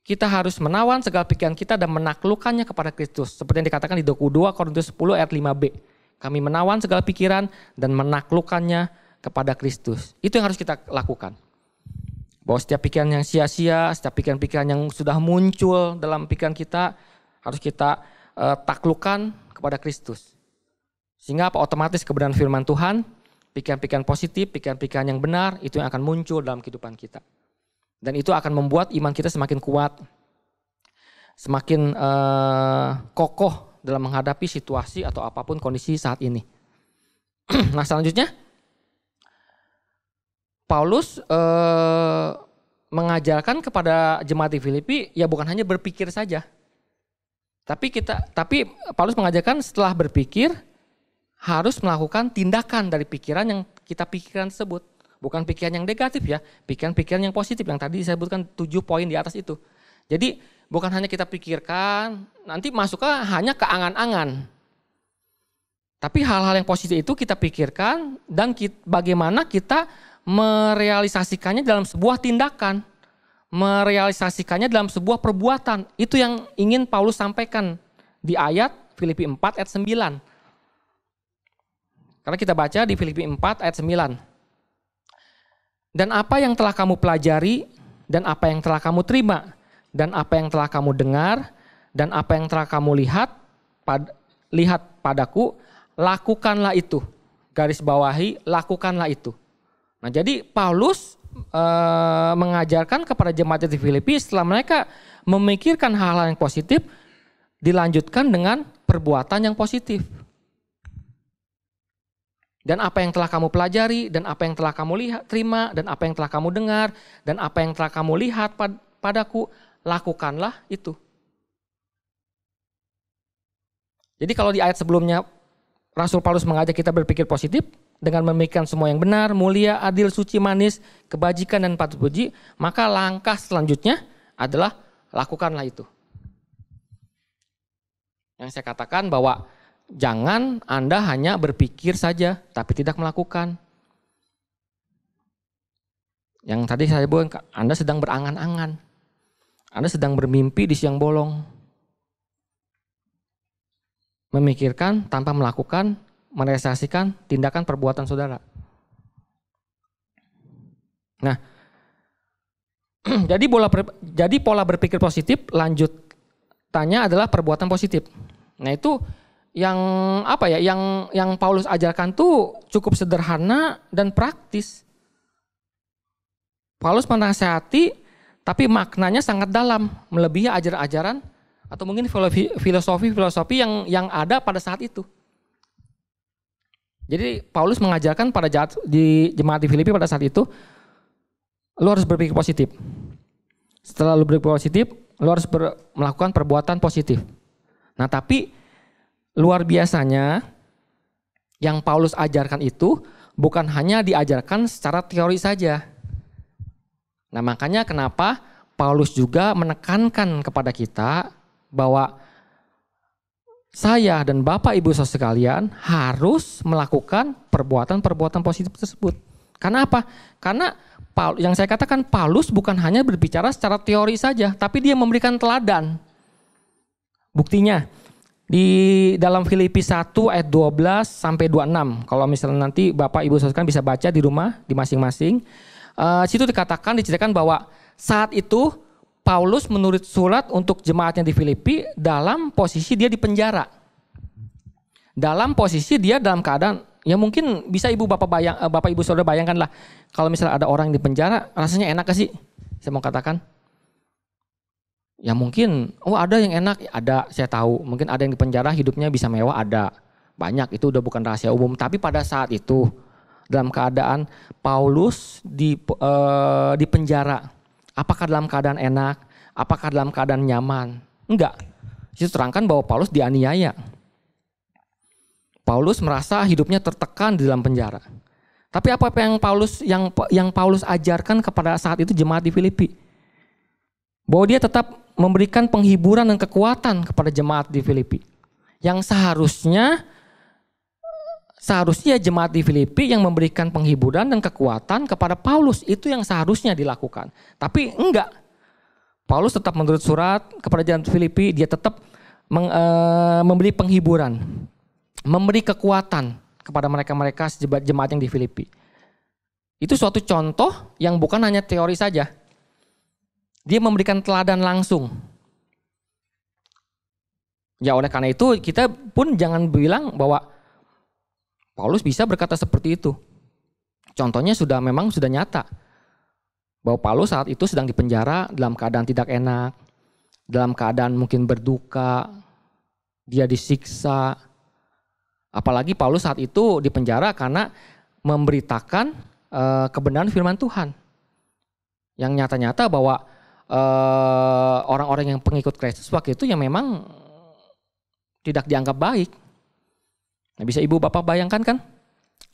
D: kita harus menawan segala pikiran kita dan menaklukkannya kepada Kristus. Seperti yang dikatakan di 2 Korintus 10 ayat 5b. Kami menawan segala pikiran dan menaklukkannya kepada Kristus. Itu yang harus kita lakukan. Bahwa setiap pikiran yang sia-sia, setiap pikiran-pikiran yang sudah muncul dalam pikiran kita, harus kita taklukkan kepada Kristus. Sehingga apa? Otomatis kebenaran firman Tuhan, pikiran-pikiran positif, pikiran-pikiran yang benar, itu yang akan muncul dalam kehidupan kita. Dan itu akan membuat iman kita semakin kuat, semakin kokoh dalam menghadapi situasi atau apapun kondisi saat ini. Nah selanjutnya, Paulus mengajarkan kepada jemaat di Filipi ya bukan hanya berpikir saja. Tapi Paulus mengajarkan setelah berpikir harus melakukan tindakan dari pikiran yang kita pikirkan tersebut. Bukan pikiran yang negatif ya, pikiran-pikiran yang positif yang tadi disebutkan 7 poin di atas itu. Jadi bukan hanya kita pikirkan, nanti masuknya hanya ke angan-angan. Tapi hal-hal yang positif itu kita pikirkan dan bagaimana kita merealisasikannya dalam sebuah tindakan. Merealisasikannya dalam sebuah perbuatan. Itu yang ingin Paulus sampaikan di ayat Filipi 4 ayat 9. Karena kita baca di Filipi 4 ayat 9. Dan apa yang telah kamu pelajari, dan apa yang telah kamu terima, dan apa yang telah kamu dengar, dan apa yang telah kamu lihat padaku, lakukanlah itu. Garis bawahi, lakukanlah itu. Nah jadi Paulus mengajarkan kepada jemaat di Filipi setelah mereka memikirkan hal-hal yang positif, dilanjutkan dengan perbuatan yang positif. Dan apa yang telah kamu pelajari, dan apa yang telah kamu terima, dan apa yang telah kamu dengar, dan apa yang telah kamu lihat padaku, lakukanlah itu. Jadi kalau di ayat sebelumnya Rasul Paulus mengajak kita berpikir positif, dengan memikirkan semua yang benar, mulia, adil, suci, manis, kebajikan, dan patut puji, maka langkah selanjutnya adalah lakukanlah itu. Yang saya katakan bahwa jangan Anda hanya berpikir saja, tapi tidak melakukan. Yang tadi saya bilang, Anda sedang berangan-angan. Anda sedang bermimpi di siang bolong. Memikirkan tanpa melakukan, merealisasikan tindakan perbuatan saudara. Nah, jadi pola berpikir positif lanjutannya adalah perbuatan positif. Nah itu yang yang Paulus ajarkan tuh cukup sederhana dan praktis. Paulus menasihati tapi maknanya sangat dalam, melebihi ajaran-ajaran atau mungkin filosofi yang ada pada saat itu. Jadi Paulus mengajarkan pada jemaat di Filipi pada saat itu, lu harus berpikir positif. Setelah lu berpikir positif, lu harus melakukan perbuatan positif. Nah tapi luar biasanya yang Paulus ajarkan itu bukan hanya diajarkan secara teori saja. Nah makanya kenapa Paulus juga menekankan kepada kita bahwa saya dan Bapak Ibu Saudara sekalian harus melakukan perbuatan-perbuatan positif tersebut. Karena apa? Karena yang saya katakan Paulus bukan hanya berbicara secara teori saja, tapi dia memberikan teladan. Buktinya di dalam Filipi 1 ayat 12 sampai 26. Kalau misalnya nanti Bapak Ibu Saudara bisa baca di rumah di masing-masing. Situ diceritakan bahwa saat itu Paulus menulis surat untuk jemaatnya di Filipi dalam posisi dia di penjara. Dalam posisi dia dalam keadaan, ya mungkin bisa Bapak Ibu Saudara bayangkan lah. Kalau misalnya ada orang di penjara, rasanya enak gak sih? Saya mau katakan. Ya mungkin, ada yang enak, ada, saya tahu. Mungkin ada yang di penjara hidupnya bisa mewah, ada. Banyak, itu udah bukan rahasia umum. Tapi pada saat itu, dalam keadaan Paulus di penjara, apakah dalam keadaan enak? Apakah dalam keadaan nyaman? Enggak. Itu terangkan bahwa Paulus dianiaya. Paulus merasa hidupnya tertekan di dalam penjara. Tapi apa yang Paulus ajarkan kepada saat itu jemaat di Filipi? Bahwa dia tetap memberikan penghiburan dan kekuatan kepada jemaat di Filipi. Yang seharusnya seharusnya jemaat di Filipi yang memberikan penghiburan dan kekuatan kepada Paulus. Itu yang seharusnya dilakukan. Tapi enggak. Paulus tetap menurut surat kepada jemaat Filipi, dia tetap memberi penghiburan, memberi kekuatan kepada mereka-mereka jemaat yang di Filipi. Itu suatu contoh yang bukan hanya teori saja. Dia memberikan teladan langsung. Ya oleh karena itu kita pun jangan bilang bahwa Paulus bisa berkata seperti itu. Contohnya memang sudah nyata. Bahwa Paulus saat itu sedang dipenjara dalam keadaan tidak enak. Dalam keadaan mungkin berduka. Dia disiksa. Apalagi Paulus saat itu dipenjara karena memberitakan kebenaran firman Tuhan. Yang nyata-nyata bahwa orang-orang yang pengikut Kristus waktu itu yang memang tidak dianggap baik. Nah, bisa ibu bapak bayangkan kan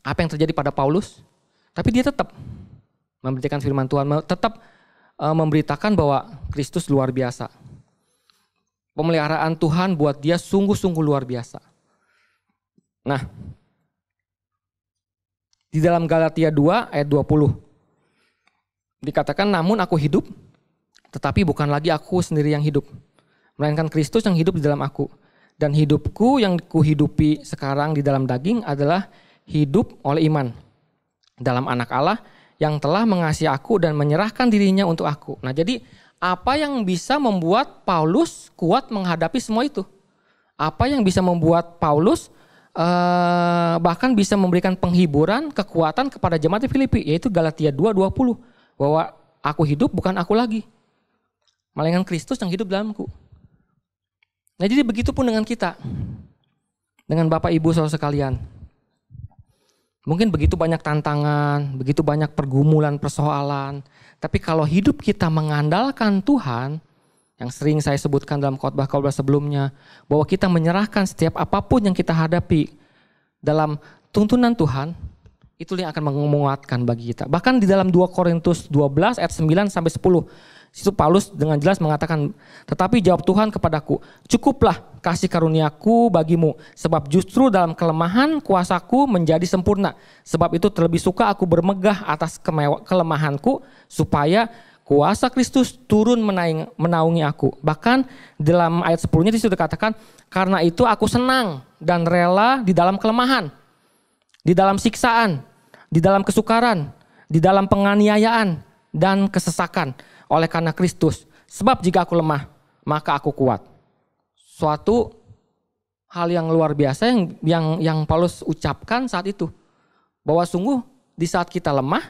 D: apa yang terjadi pada Paulus? Tapi dia tetap memberitakan firman Tuhan, tetap memberitakan bahwa Kristus luar biasa. Pemeliharaan Tuhan buat dia sungguh-sungguh luar biasa. Nah, di dalam Galatia 2 ayat 20 dikatakan, namun aku hidup, tetapi bukan lagi aku sendiri yang hidup, melainkan Kristus yang hidup di dalam aku. Dan hidupku yang kuhidupi sekarang di dalam daging adalah hidup oleh iman dalam anak Allah yang telah mengasihi aku dan menyerahkan dirinya untuk aku. Nah jadi apa yang bisa membuat Paulus kuat menghadapi semua itu? Apa yang bisa membuat Paulus bahkan bisa memberikan penghiburan, kekuatan kepada jemaat di Filipi, yaitu Galatia 2:20, bahwa aku hidup bukan aku lagi, melainkan Kristus yang hidup dalamku. Nah jadi begitu pun dengan kita, dengan Bapak Ibu saudara sekalian. Mungkin begitu banyak tantangan, begitu banyak pergumulan, persoalan. Tapi kalau hidup kita mengandalkan Tuhan, yang sering saya sebutkan dalam khotbah-khotbah sebelumnya, bahwa kita menyerahkan setiap apapun yang kita hadapi dalam tuntunan Tuhan, itu yang akan menguatkan bagi kita. Bahkan di dalam 2 Korintus 12 ayat 9-10, situ Paulus dengan jelas mengatakan, tetapi jawab Tuhan kepadaku, cukuplah kasih karuniaku bagimu, sebab justru dalam kelemahan kuasaku menjadi sempurna. Sebab itu terlebih suka aku bermegah atas kelemahanku, supaya kuasa Kristus turun menaungi aku. Bahkan dalam ayat 10-nya disitu dikatakan, karena itu aku senang dan rela di dalam kelemahan, di dalam siksaan, di dalam kesukaran, di dalam penganiayaan dan kesesakan. Oleh karena Kristus, sebab jika aku lemah, maka aku kuat. Suatu hal yang luar biasa yang Paulus ucapkan saat itu, bahwa sungguh di saat kita lemah,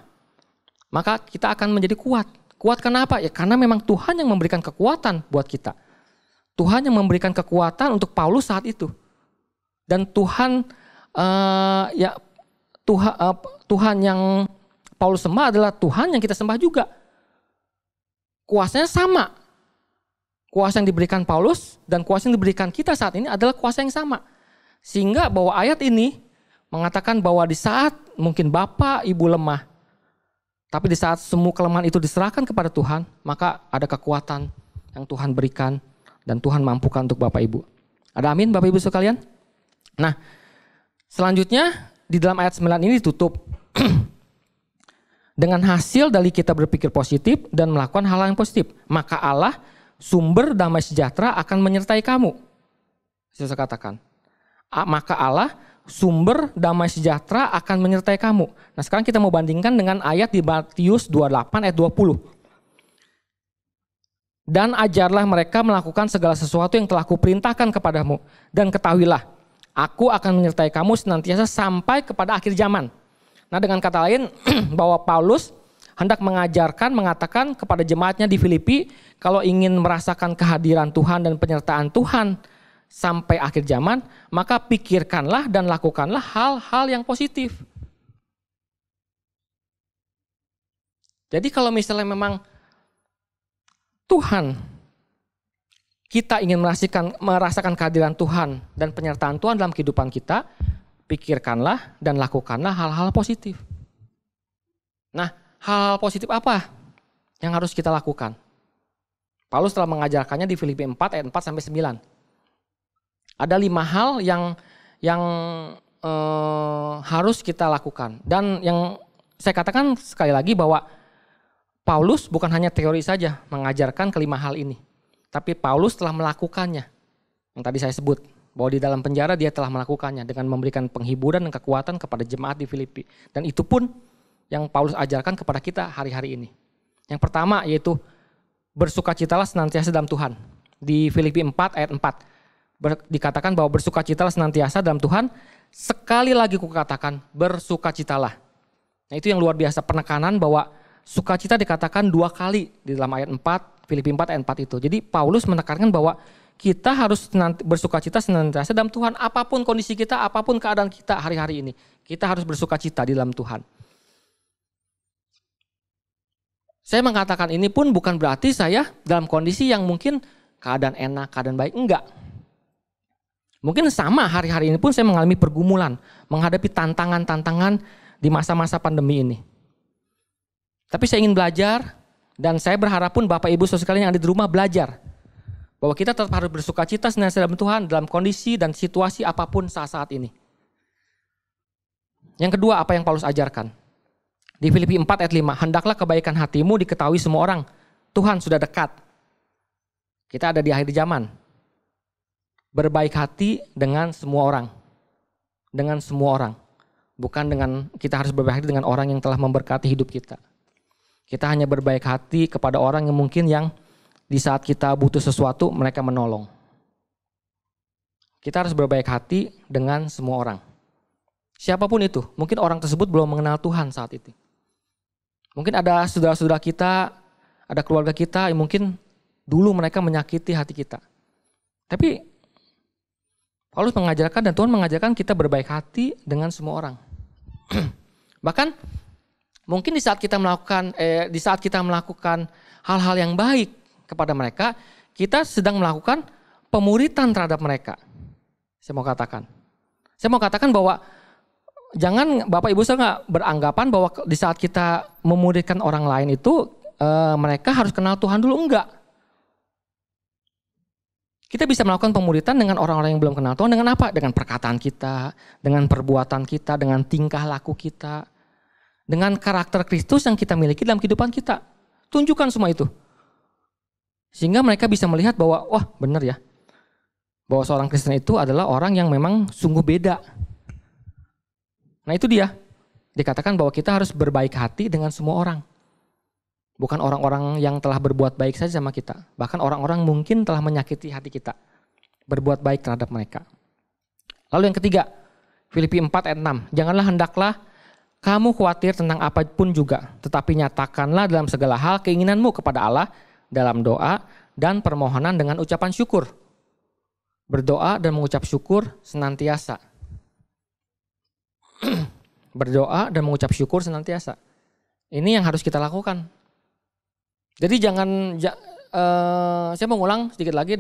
D: maka kita akan menjadi kuat. Kuat kenapa? Ya karena memang Tuhan yang memberikan kekuatan buat kita. Tuhan yang memberikan kekuatan untuk Paulus saat itu. Dan Tuhan Tuhan yang Paulus sembah adalah Tuhan yang kita sembah juga. Kuasanya sama. Kuasa yang diberikan Paulus dan kuasa yang diberikan kita saat ini adalah kuasa yang sama. Sehingga bahwa ayat ini mengatakan bahwa di saat mungkin Bapak, Ibu lemah, tapi di saat semua kelemahan itu diserahkan kepada Tuhan, maka ada kekuatan yang Tuhan berikan dan Tuhan mampukan untuk Bapak Ibu. Ada amin Bapak Ibu sekalian? Nah, selanjutnya di dalam ayat 9 ini ditutup. Dengan hasil dari kita berpikir positif dan melakukan hal yang positif, maka Allah sumber damai sejahtera akan menyertai kamu. Saya katakan, maka Allah sumber damai sejahtera akan menyertai kamu. Nah sekarang kita mau bandingkan dengan ayat di Matius 28 ayat 20. Dan ajarlah mereka melakukan segala sesuatu yang telah kuperintahkan kepadamu. Dan ketahuilah, aku akan menyertai kamu senantiasa sampai kepada akhir zaman. Nah dengan kata lain bahwa Paulus hendak mengatakan kepada jemaatnya di Filipi, kalau ingin merasakan kehadiran Tuhan dan penyertaan Tuhan sampai akhir zaman, maka pikirkanlah dan lakukanlah hal-hal yang positif. Jadi kalau misalnya memang Tuhan, kita ingin merasakan kehadiran Tuhan dan penyertaan Tuhan dalam kehidupan kita, pikirkanlah dan lakukanlah hal-hal positif. Nah, hal positif apa yang harus kita lakukan? Paulus telah mengajarkannya di Filipi 4 ayat 4-9. Ada 5 hal yang harus kita lakukan. Dan yang saya katakan sekali lagi bahwa Paulus bukan hanya teori saja mengajarkan kelima hal ini. Tapi Paulus telah melakukannya. Yang tadi saya sebut, bahwa di dalam penjara dia telah melakukannya dengan memberikan penghiburan dan kekuatan kepada jemaat di Filipi. Dan itu pun yang Paulus ajarkan kepada kita hari-hari ini. Yang pertama yaitu bersukacitalah senantiasa dalam Tuhan. Di Filipi 4 ayat 4 dikatakan bahwa bersukacitalah senantiasa dalam Tuhan. Sekali lagi kukatakan bersukacitalah. Nah itu yang luar biasa, penekanan bahwa sukacita dikatakan 2 kali di dalam ayat 4, Filipi 4 ayat 4 itu. Jadi Paulus menekankan bahwa kita harus bersukacita senantiasa dalam Tuhan. Apapun kondisi kita, apapun keadaan kita hari-hari ini. Kita harus bersukacita di dalam Tuhan. Saya mengatakan ini pun bukan berarti saya dalam kondisi yang mungkin keadaan enak, keadaan baik. Enggak. Mungkin sama hari-hari ini pun saya mengalami pergumulan. Menghadapi tantangan-tantangan di masa-masa pandemi ini. Tapi saya ingin belajar dan saya berharap pun Bapak Ibu saudara sekalian yang ada di rumah belajar. Bahwa kita tetap harus bersukacita senantiasa dalam Tuhan dalam kondisi dan situasi apapun saat-saat ini. Yang kedua apa yang Paulus ajarkan. Di Filipi 4 ayat 5, hendaklah kebaikan hatimu diketahui semua orang. Tuhan sudah dekat. Kita ada di akhir zaman. Berbaik hati dengan semua orang. Dengan semua orang. Bukan dengan kita harus berbaik hati dengan orang yang telah memberkati hidup kita. Kita hanya berbaik hati kepada orang yang mungkin yang di saat kita butuh sesuatu mereka menolong. Kita harus berbaik hati dengan semua orang. Siapapun itu, mungkin orang tersebut belum mengenal Tuhan saat itu. Mungkin ada saudara-saudara kita, ada keluarga kita yang mungkin dulu mereka menyakiti hati kita. Tapi Paulus mengajarkan dan Tuhan mengajarkan kita berbaik hati dengan semua orang. Bahkan mungkin di saat kita melakukan hal-hal yang baik kepada mereka, kita sedang melakukan pemuritan terhadap mereka. Saya mau katakan bahwa jangan Bapak Ibu saudara beranggapan bahwa di saat kita memuridkan orang lain itu mereka harus kenal Tuhan dulu, enggak. Kita bisa melakukan pemuritan dengan orang-orang yang belum kenal Tuhan dengan apa? Dengan perkataan kita, dengan perbuatan kita, dengan tingkah laku kita, dengan karakter Kristus yang kita miliki dalam kehidupan kita. Tunjukkan semua itu. Sehingga mereka bisa melihat bahwa wah benar ya. Bahwa seorang Kristen itu adalah orang yang memang sungguh beda. Nah itu dia. Dikatakan bahwa kita harus berbaik hati dengan semua orang. Bukan orang-orang yang telah berbuat baik saja sama kita. Bahkan orang-orang mungkin telah menyakiti hati kita. Berbuat baik terhadap mereka. Lalu yang ketiga. Filipi 4 ayat 6. Janganlah hendaklah kamu khawatir tentang apapun juga. Tetapi nyatakanlah dalam segala hal keinginanmu kepada Allah. Dalam doa dan permohonan dengan ucapan syukur. Berdoa dan mengucap syukur senantiasa. Berdoa dan mengucap syukur senantiasa. Ini yang harus kita lakukan. Jadi saya mengulang sedikit lagi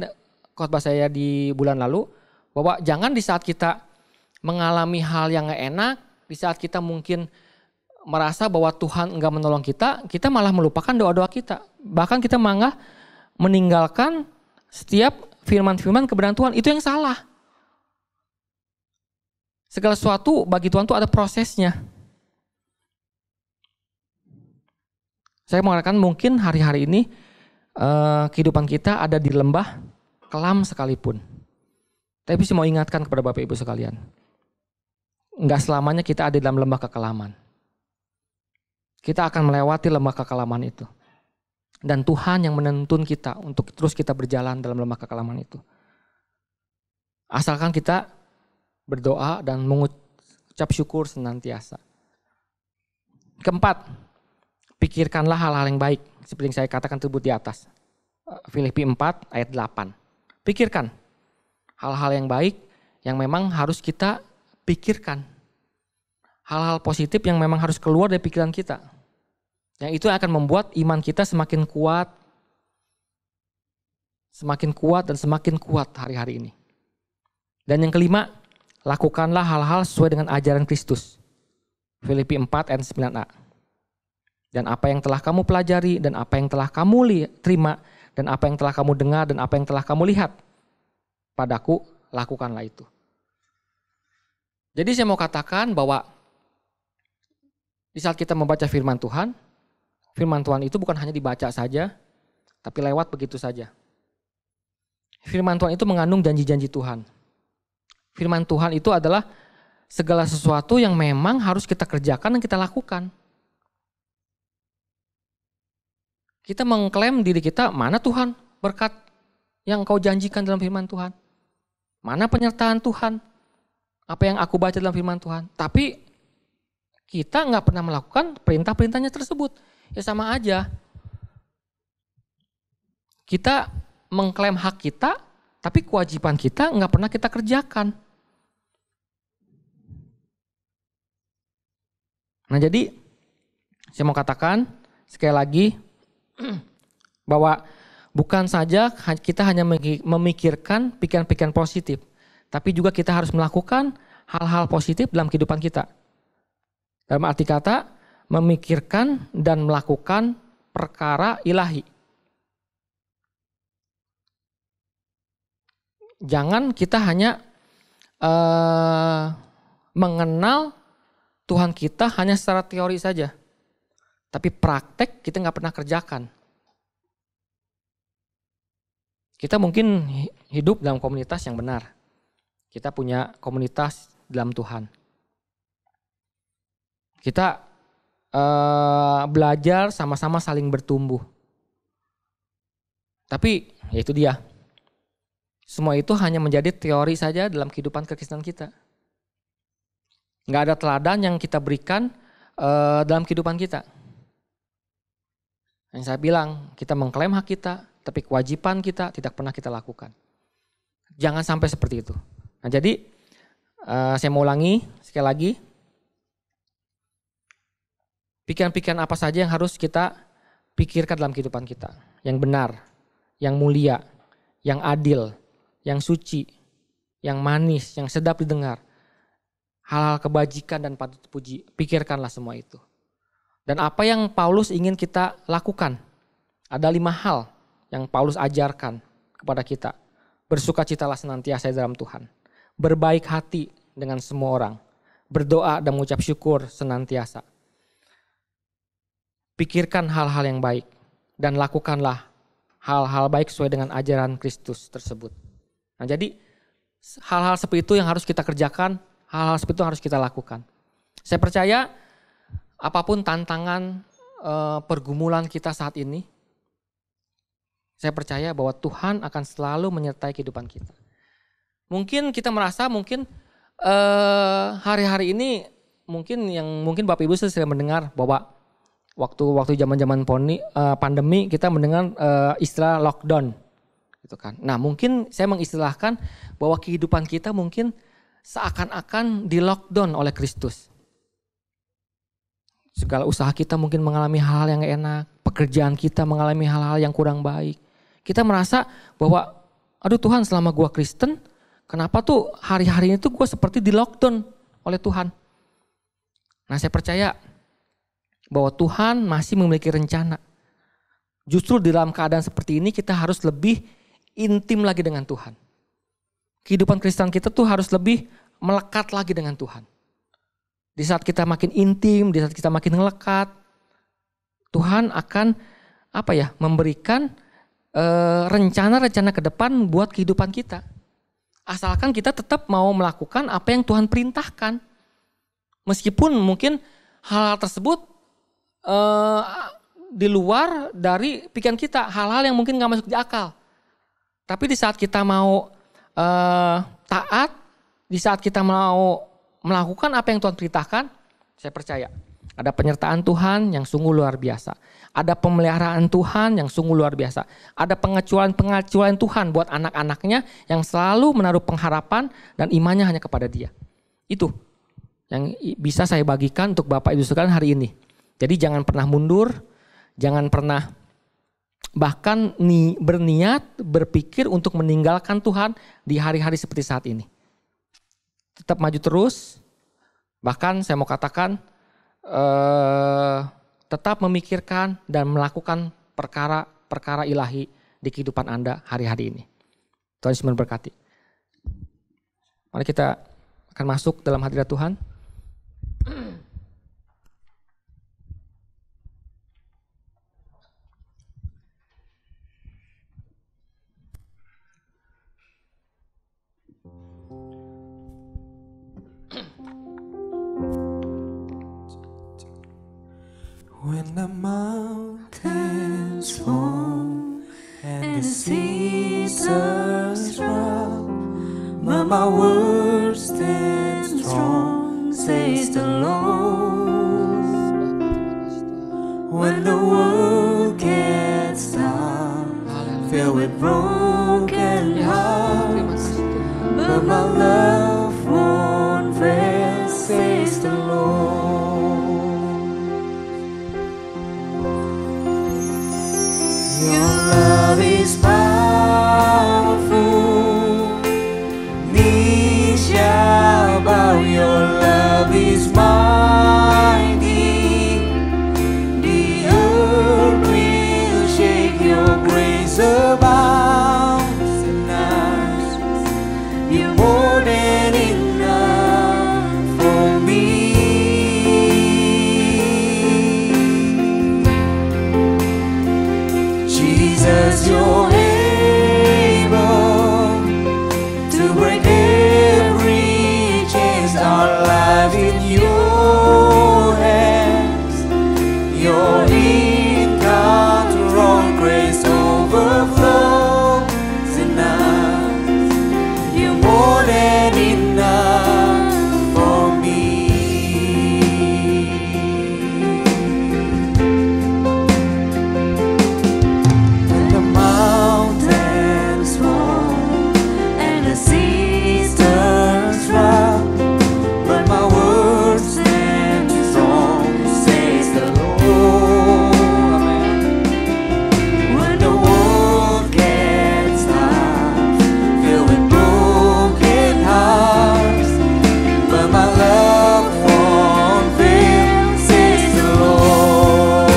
D: khotbah saya di bulan lalu. Bahwa jangan di saat kita mengalami hal yang gak enak. Di saat kita mungkin merasa bahwa Tuhan enggak menolong kita. Kita malah melupakan doa-doa kita. Bahkan kita malah meninggalkan setiap firman-firman kebenaran Tuhan. Itu yang salah. Segala sesuatu bagi Tuhan itu ada prosesnya. Saya mengatakan mungkin hari-hari ini kehidupan kita ada di lembah kelam sekalipun. Tapi saya mau ingatkan kepada Bapak Ibu sekalian. Enggak selamanya kita ada dalam lembah kekelaman. Kita akan melewati lembah kekelaman itu. Dan Tuhan yang menuntun kita untuk terus kita berjalan dalam lembah kekelaman itu. Asalkan kita berdoa dan mengucap syukur senantiasa. Keempat, pikirkanlah hal-hal yang baik. Seperti yang saya katakan tersebut di atas. Filipi 4 ayat 8. Pikirkan hal-hal yang baik yang memang harus kita pikirkan. Hal-hal positif yang memang harus keluar dari pikiran kita. Yang itu akan membuat iman kita semakin kuat. Semakin kuat dan semakin kuat hari-hari ini. Dan yang kelima, lakukanlah hal-hal sesuai dengan ajaran Kristus. Filipi 4 ayat 9a. Dan apa yang telah kamu pelajari, dan apa yang telah kamu terima, dan apa yang telah kamu dengar, dan apa yang telah kamu lihat padaku, lakukanlah itu. Jadi saya mau katakan bahwa Di saat kita membaca firman Tuhan itu bukan hanya dibaca saja, tapi lewat begitu saja. Firman Tuhan itu mengandung janji-janji Tuhan. Firman Tuhan itu adalah segala sesuatu yang memang harus kita kerjakan dan kita lakukan. Kita mengklaim diri kita, mana Tuhan berkat yang Engkau janjikan dalam firman Tuhan? Mana penyertaan Tuhan? Apa yang aku baca dalam firman Tuhan? Tapi kita nggak pernah melakukan perintah-perintahnya tersebut. Ya sama aja. Kita mengklaim hak kita, tapi kewajiban kita nggak pernah kita kerjakan. Nah jadi saya mau katakan sekali lagi bahwa bukan saja kita hanya memikirkan pikiran-pikiran positif, tapi juga kita harus melakukan hal-hal positif dalam kehidupan kita. Dalam arti kata, memikirkan dan melakukan perkara ilahi. Jangan kita hanya mengenal Tuhan kita hanya secara teori saja. Tapi praktek kita nggak pernah kerjakan. Kita mungkin hidup dalam komunitas yang benar. Kita punya komunitas dalam Tuhan. Kita belajar sama-sama saling bertumbuh. Tapi ya itu dia. Semua itu hanya menjadi teori saja dalam kehidupan kekristenan kita. Nggak ada teladan yang kita berikan dalam kehidupan kita. Yang saya bilang, kita mengklaim hak kita, tapi kewajiban kita tidak pernah kita lakukan. Jangan sampai seperti itu. Nah jadi saya mau ulangi sekali lagi. Pikiran-pikiran apa saja yang harus kita pikirkan dalam kehidupan kita. Yang benar, yang mulia, yang adil, yang suci, yang manis, yang sedap didengar. Hal-hal kebajikan dan patut dipuji, pikirkanlah semua itu. Dan apa yang Paulus ingin kita lakukan? Ada 5 hal yang Paulus ajarkan kepada kita. Bersukacitalah senantiasa dalam Tuhan. Berbaik hati dengan semua orang. Berdoa dan mengucap syukur senantiasa. Pikirkan hal-hal yang baik dan lakukanlah hal-hal baik sesuai dengan ajaran Kristus tersebut. Nah jadi hal-hal seperti itu yang harus kita kerjakan, hal-hal seperti itu harus kita lakukan. Saya percaya apapun tantangan pergumulan kita saat ini, saya percaya bahwa Tuhan akan selalu menyertai kehidupan kita. Mungkin kita merasa hari-hari ini mungkin Bapak Ibu sudah mendengar bahwa waktu zaman-zaman pandemi kita mendengar istilah lockdown gitu kan. Nah, mungkin saya mengistilahkan bahwa kehidupan kita mungkin seakan-akan di lockdown oleh Kristus. Segala usaha kita mungkin mengalami hal-hal yang gak enak, pekerjaan kita mengalami hal-hal yang kurang baik. Kita merasa bahwa aduh Tuhan, selama gua Kristen, kenapa tuh hari-hari ini tuh gua seperti di lockdown oleh Tuhan. Nah, saya percaya bahwa Tuhan masih memiliki rencana. Justru di dalam keadaan seperti ini kita harus lebih intim lagi dengan Tuhan. Kehidupan Kristen kita tuh harus lebih melekat lagi dengan Tuhan. Di saat kita makin intim, di saat kita makin melekat, Tuhan akan memberikan rencana-rencana ke depan buat kehidupan kita. Asalkan kita tetap mau melakukan apa yang Tuhan perintahkan. Meskipun mungkin hal-hal tersebut di luar dari pikiran kita, hal-hal yang mungkin gak masuk di akal. Tapi di saat kita mau taat, di saat kita mau melakukan apa yang Tuhan perintahkan, saya percaya ada penyertaan Tuhan yang sungguh luar biasa. Ada pemeliharaan Tuhan yang sungguh luar biasa. Ada pengacuan Tuhan buat anak-anaknya yang selalu menaruh pengharapan dan imannya hanya kepada Dia. Itu yang bisa saya bagikan untuk Bapak Ibu sekalian hari ini. Jadi jangan pernah mundur, jangan pernah bahkan berniat, berpikir untuk meninggalkan Tuhan di hari-hari seperti saat ini. Tetap maju terus, bahkan saya mau katakan tetap memikirkan dan melakukan perkara-perkara ilahi di kehidupan Anda hari-hari ini. Tuhan Yesus memberkati. Mari kita akan masuk dalam hadirat Tuhan.
B: When the mountains fall and the seas surround, but my word stands strong, says the Lord. When the world gets dark, filled with broken hearts, but my love won't fail, says the Lord. Your love is powerful, knees shall bow. Your love is mighty, the earth will shake. Your grace abounds in us. You're more than enough for me. Jesus, you're able to break every chain. Our life in your hands. You're in control. Grace overflows in us. You're more than enough for me. When the mountains fall and the seas turn round, but my word stands strong, says the Lord. Amen. When the world gets dark, filled with broken hearts, but my love won't fail, says the Lord.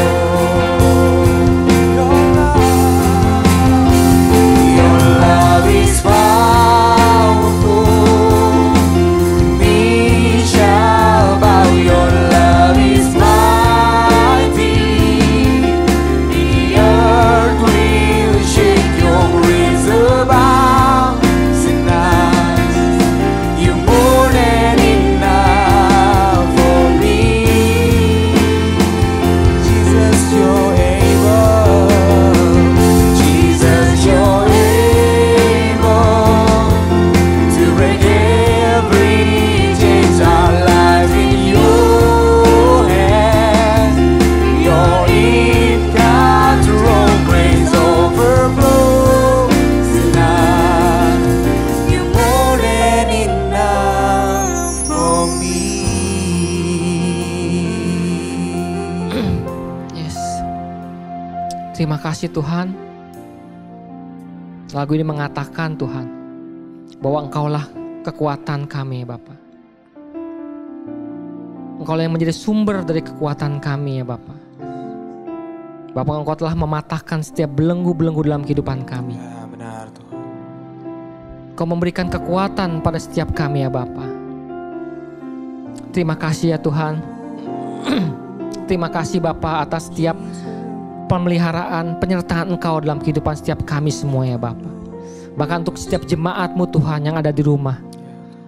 B: Your love is powerful, knees shall bow. Your love is mighty, the earth will shake. Your grace abounds in us. You're more than enough for me. Jesus, you're able. Jesus, you're able to break every chain. Our life in your hands. You're in control. Grace overflows in us. You're more than enough for me.
D: Yes. Terima kasih Tuhan. Lagu ini mengatakan Tuhan bahwa Engkaulah kekuatan kami Bapa. Engkaulah yang menjadi sumber dari kekuatan kami ya Bapa. Bapa, Engkau telah mematahkan setiap belenggu-belenggu dalam kehidupan kami.
B: Ya, benar Tuhan.
D: Kau memberikan kekuatan pada setiap kami ya Bapa. Terima kasih ya Tuhan. Terima kasih Bapa atas setiap pemeliharaan, penyertaan Engkau dalam kehidupan setiap kami semua ya Bapa. Bahkan untuk setiap jemaat-Mu Tuhan yang ada di rumah,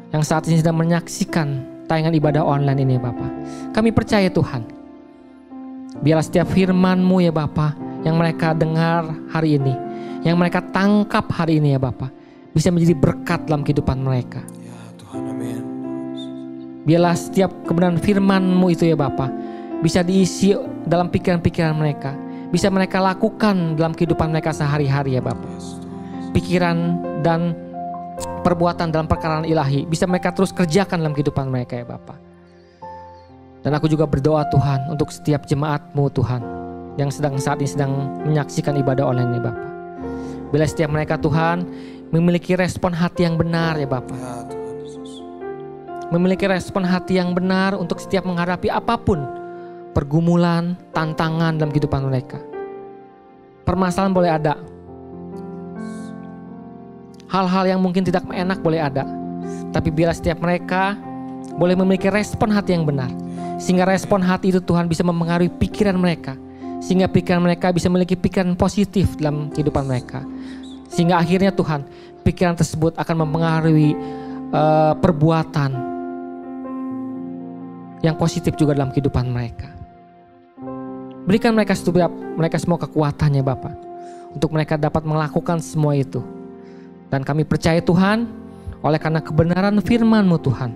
D: yang saat ini sedang menyaksikan tayangan ibadah online ini Bapa. Kami percaya Tuhan, biarlah setiap firman-Mu ya Bapa yang mereka dengar hari ini, yang mereka tangkap hari ini ya Bapa, bisa menjadi berkat dalam kehidupan mereka.
B: Ya Tuhan, amin.
D: Biarlah setiap kebenaran firman-Mu itu ya Bapa bisa diisi dalam pikiran-pikiran mereka, bisa mereka lakukan dalam kehidupan mereka sehari-hari ya Bapa. Pikiran dan perbuatan dalam perkataan ilahi bisa mereka terus kerjakan dalam kehidupan mereka ya Bapa. Dan aku juga berdoa Tuhan untuk setiap jemaat-Mu Tuhan yang saat ini sedang menyaksikan ibadah online ini Bapa. Bila setiap mereka Tuhan memiliki respon hati yang benar ya Bapa.
B: Ya Tuhan Yesus.
D: Memiliki respon hati yang benar untuk setiap menghadapi apapun pergumulan, tantangan dalam kehidupan mereka. Permasalahan boleh ada. Hal-hal yang mungkin tidak enak boleh ada. Tapi bila setiap mereka boleh memiliki respon hati yang benar, sehingga respon hati itu Tuhan bisa mempengaruhi pikiran mereka, sehingga pikiran mereka bisa memiliki pikiran positif dalam kehidupan mereka, sehingga akhirnya Tuhan pikiran tersebut akan mempengaruhi perbuatan yang positif juga dalam kehidupan mereka. Berikan mereka semua kekuatannya Bapa, untuk mereka dapat melakukan semua itu. Dan kami percaya Tuhan, oleh karena kebenaran firman-Mu Tuhan,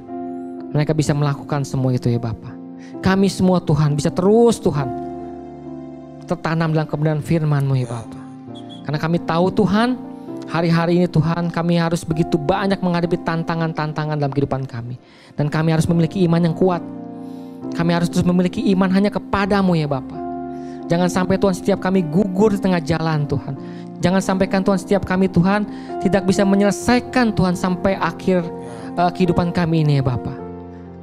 D: mereka bisa melakukan semua itu ya Bapa. Kami semua Tuhan bisa terus Tuhan tertanam dalam kebenaran firman-Mu ya Bapa. Karena kami tahu Tuhan, hari-hari ini Tuhan kami harus begitu banyak menghadapi tantangan-tantangan dalam kehidupan kami. Dan kami harus memiliki iman yang kuat. Kami harus terus memiliki iman hanya kepadamu ya Bapa. Jangan sampai Tuhan setiap kami gugur di tengah jalan Tuhan. Jangan sampaikan Tuhan setiap kami Tuhan tidak bisa menyelesaikan Tuhan sampai akhir kehidupan kami ini ya Bapa.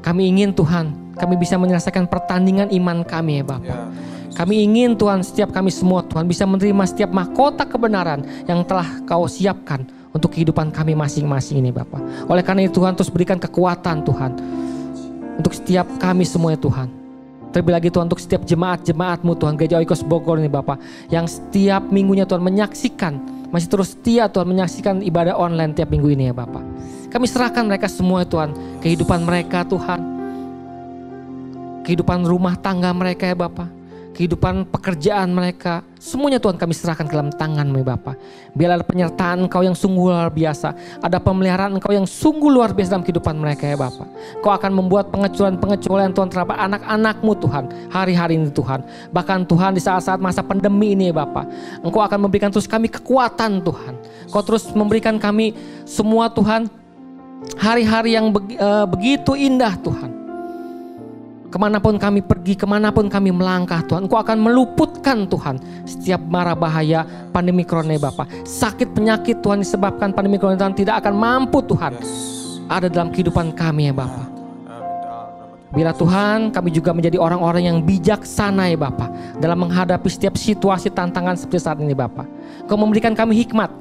D: Kami ingin Tuhan kami bisa menyelesaikan pertandingan iman kami ya Bapa. Kami ingin Tuhan setiap kami semua Tuhan bisa menerima setiap mahkota kebenaran yang telah Kau siapkan untuk kehidupan kami masing-masing ini Bapa. Oleh karena itu Tuhan terus berikan kekuatan Tuhan untuk setiap kami semua ya Tuhan. Terlebih lagi Tuhan untuk setiap jemaat-jemaat-Mu Tuhan Gereja Oikos Bogor ini Bapa, yang setiap minggunya Tuhan menyaksikan, masih terus setia Tuhan menyaksikan ibadah online tiap minggu ini ya Bapa. Kami serahkan mereka semua Tuhan, kehidupan mereka Tuhan, kehidupan rumah tangga mereka ya Bapa, kehidupan pekerjaan mereka, semuanya Tuhan kami serahkan ke dalam tangan-Mu ya Bapa. Biar ada penyertaan Engkau yang sungguh luar biasa, ada pemeliharaan Engkau yang sungguh luar biasa dalam kehidupan mereka ya Bapa. Kau akan membuat pengecualian Tuhan terhadap anak-anak-Mu Tuhan hari-hari ini Tuhan. Bahkan Tuhan di saat-saat masa pandemi ini ya Bapa, Engkau akan memberikan terus kami kekuatan Tuhan. Kau terus memberikan kami semua Tuhan hari-hari yang begitu indah Tuhan. Kemanapun kami pergi, kemanapun kami melangkah Tuhan, Engkau akan meluputkan Tuhan setiap mara bahaya pandemi corona Bapa. Sakit penyakit Tuhan disebabkan pandemi corona Tuhan tidak akan mampu Tuhan ada dalam kehidupan kami ya Bapa. Bila Tuhan kami juga menjadi orang-orang yang bijaksana ya Bapa dalam menghadapi setiap situasi tantangan seperti saat ini Bapa. Kau memberikan kami hikmat,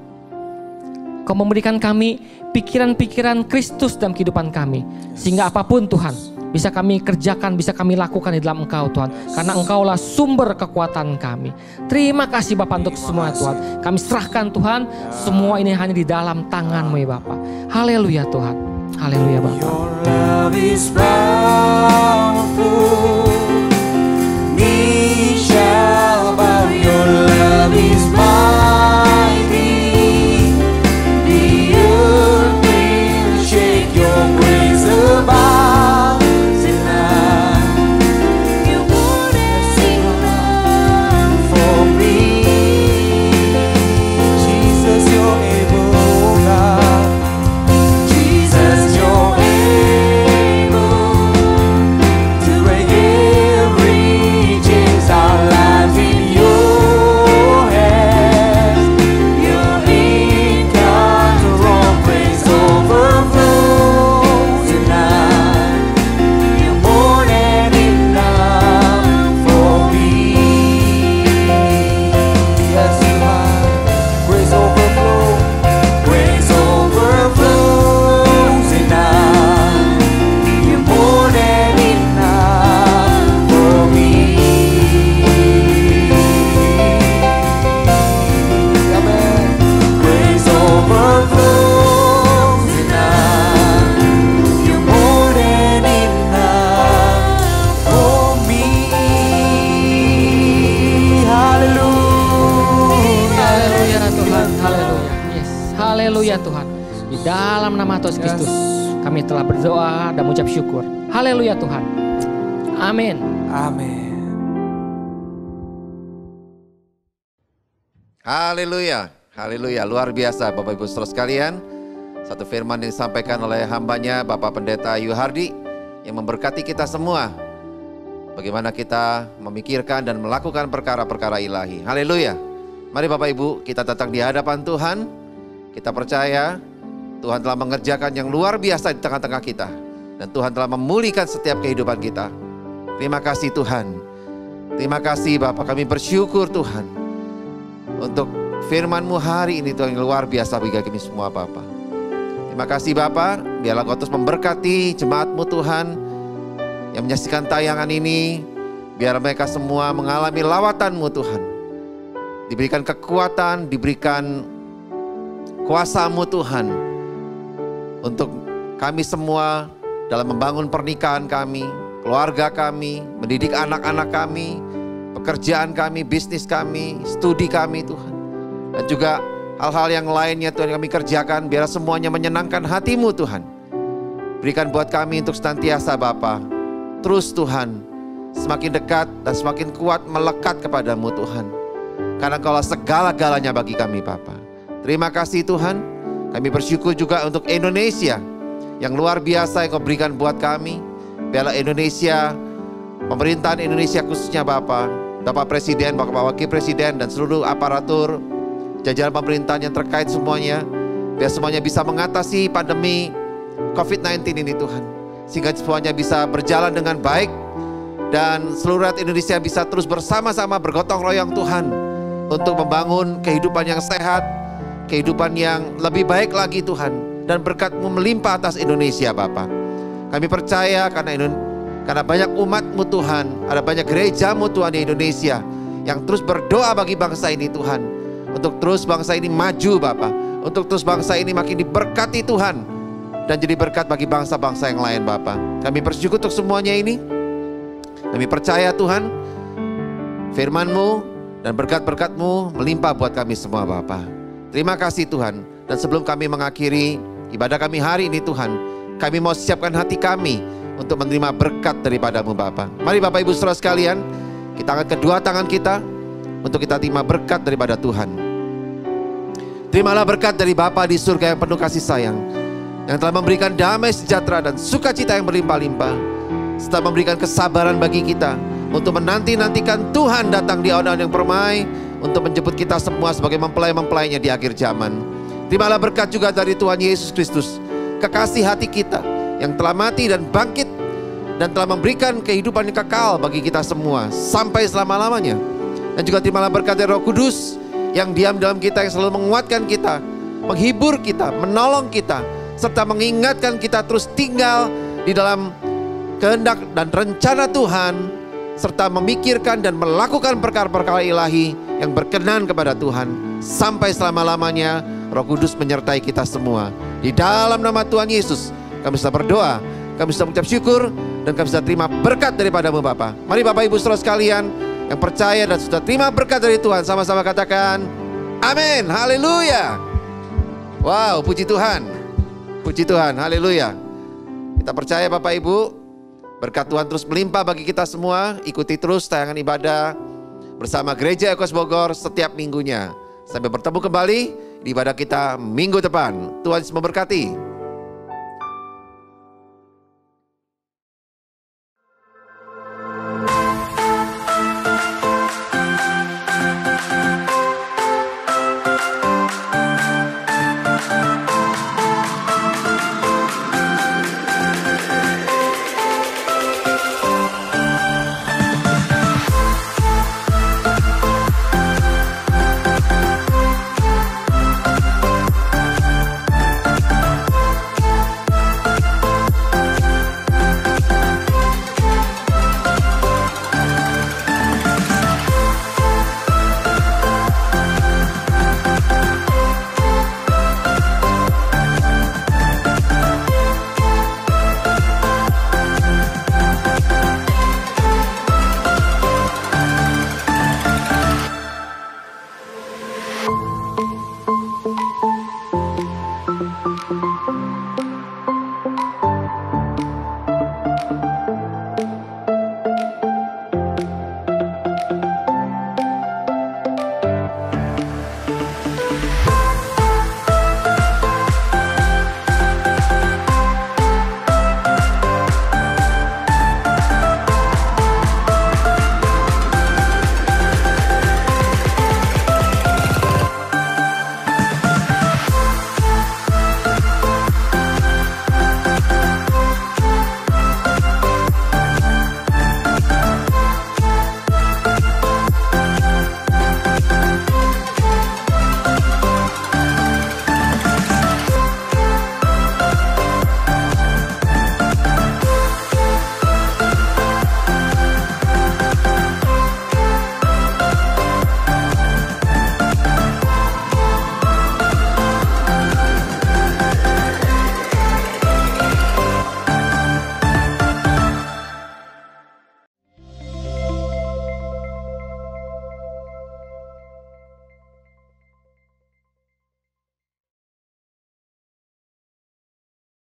D: Kau memberikan kami pikiran-pikiran Kristus dalam kehidupan kami, sehingga apapun Tuhan bisa kami kerjakan, bisa kami lakukan di dalam Engkau Tuhan. Karena Engkaulah sumber kekuatan kami. Terima kasih Bapa untuk semua Tuhan. Kami serahkan Tuhan, semua ini hanya di dalam tangan-Mu ya Bapa. Haleluya Tuhan. Haleluya Bapa.
B: Your love is powerful. Knee shall bow. Your love is mighty. The earth will shake. Your grace above.
D: Haleluya Tuhan. Di dalam nama Tuhan Kristus kami telah berdoa dan mengucap syukur. Haleluya Tuhan. Amin.
B: Amin.
E: Haleluya. Haleluya. Luar biasa Bapak Ibu Saudara sekalian. Satu firman yang disampaikan oleh hambanya Bapak Pendeta Yuhardi yang memberkati kita semua. Bagaimana kita memikirkan dan melakukan perkara-perkara ilahi. Haleluya. Mari Bapak Ibu kita datang di hadapan Tuhan. Kita percaya Tuhan telah mengerjakan yang luar biasa di tengah-tengah kita. Dan Tuhan telah memulihkan setiap kehidupan kita. Terima kasih Tuhan. Terima kasih Bapak, kami bersyukur Tuhan. Untuk firman-Mu hari ini Tuhan yang luar biasa bagi kami semua Bapak. Terima kasih Bapak, biarlah Kau terus memberkati jemaat-Mu Tuhan. Yang menyaksikan tayangan ini, biar mereka semua mengalami lawatan-Mu Tuhan. Diberikan kekuatan, diberikan kuasa-Mu Tuhan untuk kami semua dalam membangun pernikahan kami, keluarga kami, mendidik anak-anak kami, pekerjaan kami, bisnis kami, studi kami Tuhan. Dan juga hal-hal yang lainnya Tuhan kami kerjakan, biar semuanya menyenangkan hati-Mu Tuhan. Berikan buat kami untuk senantiasa Bapa, terus Tuhan, semakin dekat dan semakin kuat melekat kepadamu Tuhan. Karena Engkaulah segala-galanya bagi kami Bapa. Terima kasih Tuhan. Kami bersyukur juga untuk Indonesia yang luar biasa yang Kau berikan buat kami. Biarlah Indonesia, pemerintahan Indonesia khususnya Bapak Presiden, Bapak Wakil Presiden, dan seluruh aparatur, jajaran pemerintahan yang terkait semuanya, biar semuanya bisa mengatasi pandemi COVID-19 ini Tuhan. Sehingga semuanya bisa berjalan dengan baik, dan seluruh rakyat Indonesia bisa terus bersama-sama bergotong royong Tuhan, untuk membangun kehidupan yang sehat, kehidupan yang lebih baik lagi Tuhan. Dan berkat-Mu melimpah atas Indonesia Bapak. Kami percaya karena banyak umat-Mu Tuhan, ada banyak gereja-Mu Tuhan di Indonesia yang terus berdoa bagi bangsa ini Tuhan, untuk terus bangsa ini maju Bapak, untuk terus bangsa ini makin diberkati Tuhan, dan jadi berkat bagi bangsa-bangsa yang lain Bapak. Kami bersyukur untuk semuanya ini. Kami percaya Tuhan, firman-Mu dan berkat-berkat-Mu melimpah buat kami semua Bapak. Terima kasih Tuhan. Dan sebelum kami mengakhiri ibadah kami hari ini Tuhan, kami mau siapkan hati kami untuk menerima berkat daripada-Mu Bapa. Mari Bapak Ibu Saudara sekalian, kita angkat kedua tangan kita untuk kita terima berkat daripada Tuhan. Terimalah berkat dari Bapa di surga yang penuh kasih sayang, yang telah memberikan damai sejahtera dan sukacita yang berlimpah-limpah, serta memberikan kesabaran bagi kita untuk menanti-nantikan Tuhan datang di awan-awan yang permai, untuk menjemput kita semua sebagai mempelai-mempelainya di akhir zaman. Terimalah berkat juga dari Tuhan Yesus Kristus, kekasih hati kita yang telah mati dan bangkit, dan telah memberikan kehidupan yang kekal bagi kita semua sampai selama-lamanya. Dan juga terimalah berkat dari Roh Kudus yang diam dalam kita, yang selalu menguatkan kita, menghibur kita, menolong kita, serta mengingatkan kita terus tinggal di dalam kehendak dan rencana Tuhan, serta memikirkan dan melakukan perkara-perkara ilahi yang berkenan kepada Tuhan sampai selama-lamanya. Roh Kudus menyertai kita semua. Di dalam nama Tuhan Yesus kami sudah berdoa, kami sudah mengucap syukur, dan kami sudah terima berkat daripada-Mu Bapa. Mari Bapak Ibu Saudara sekalian yang percaya dan sudah terima berkat dari Tuhan, sama-sama katakan amin, haleluya. Wow, puji Tuhan, puji Tuhan, haleluya. Kita percaya Bapak Ibu, berkat Tuhan terus melimpah bagi kita semua. Ikuti terus tayangan ibadah bersama Gereja Ekos Bogor setiap minggunya. Sampai bertemu kembali di ibadah kita minggu depan. Tuhan Yesus memberkati.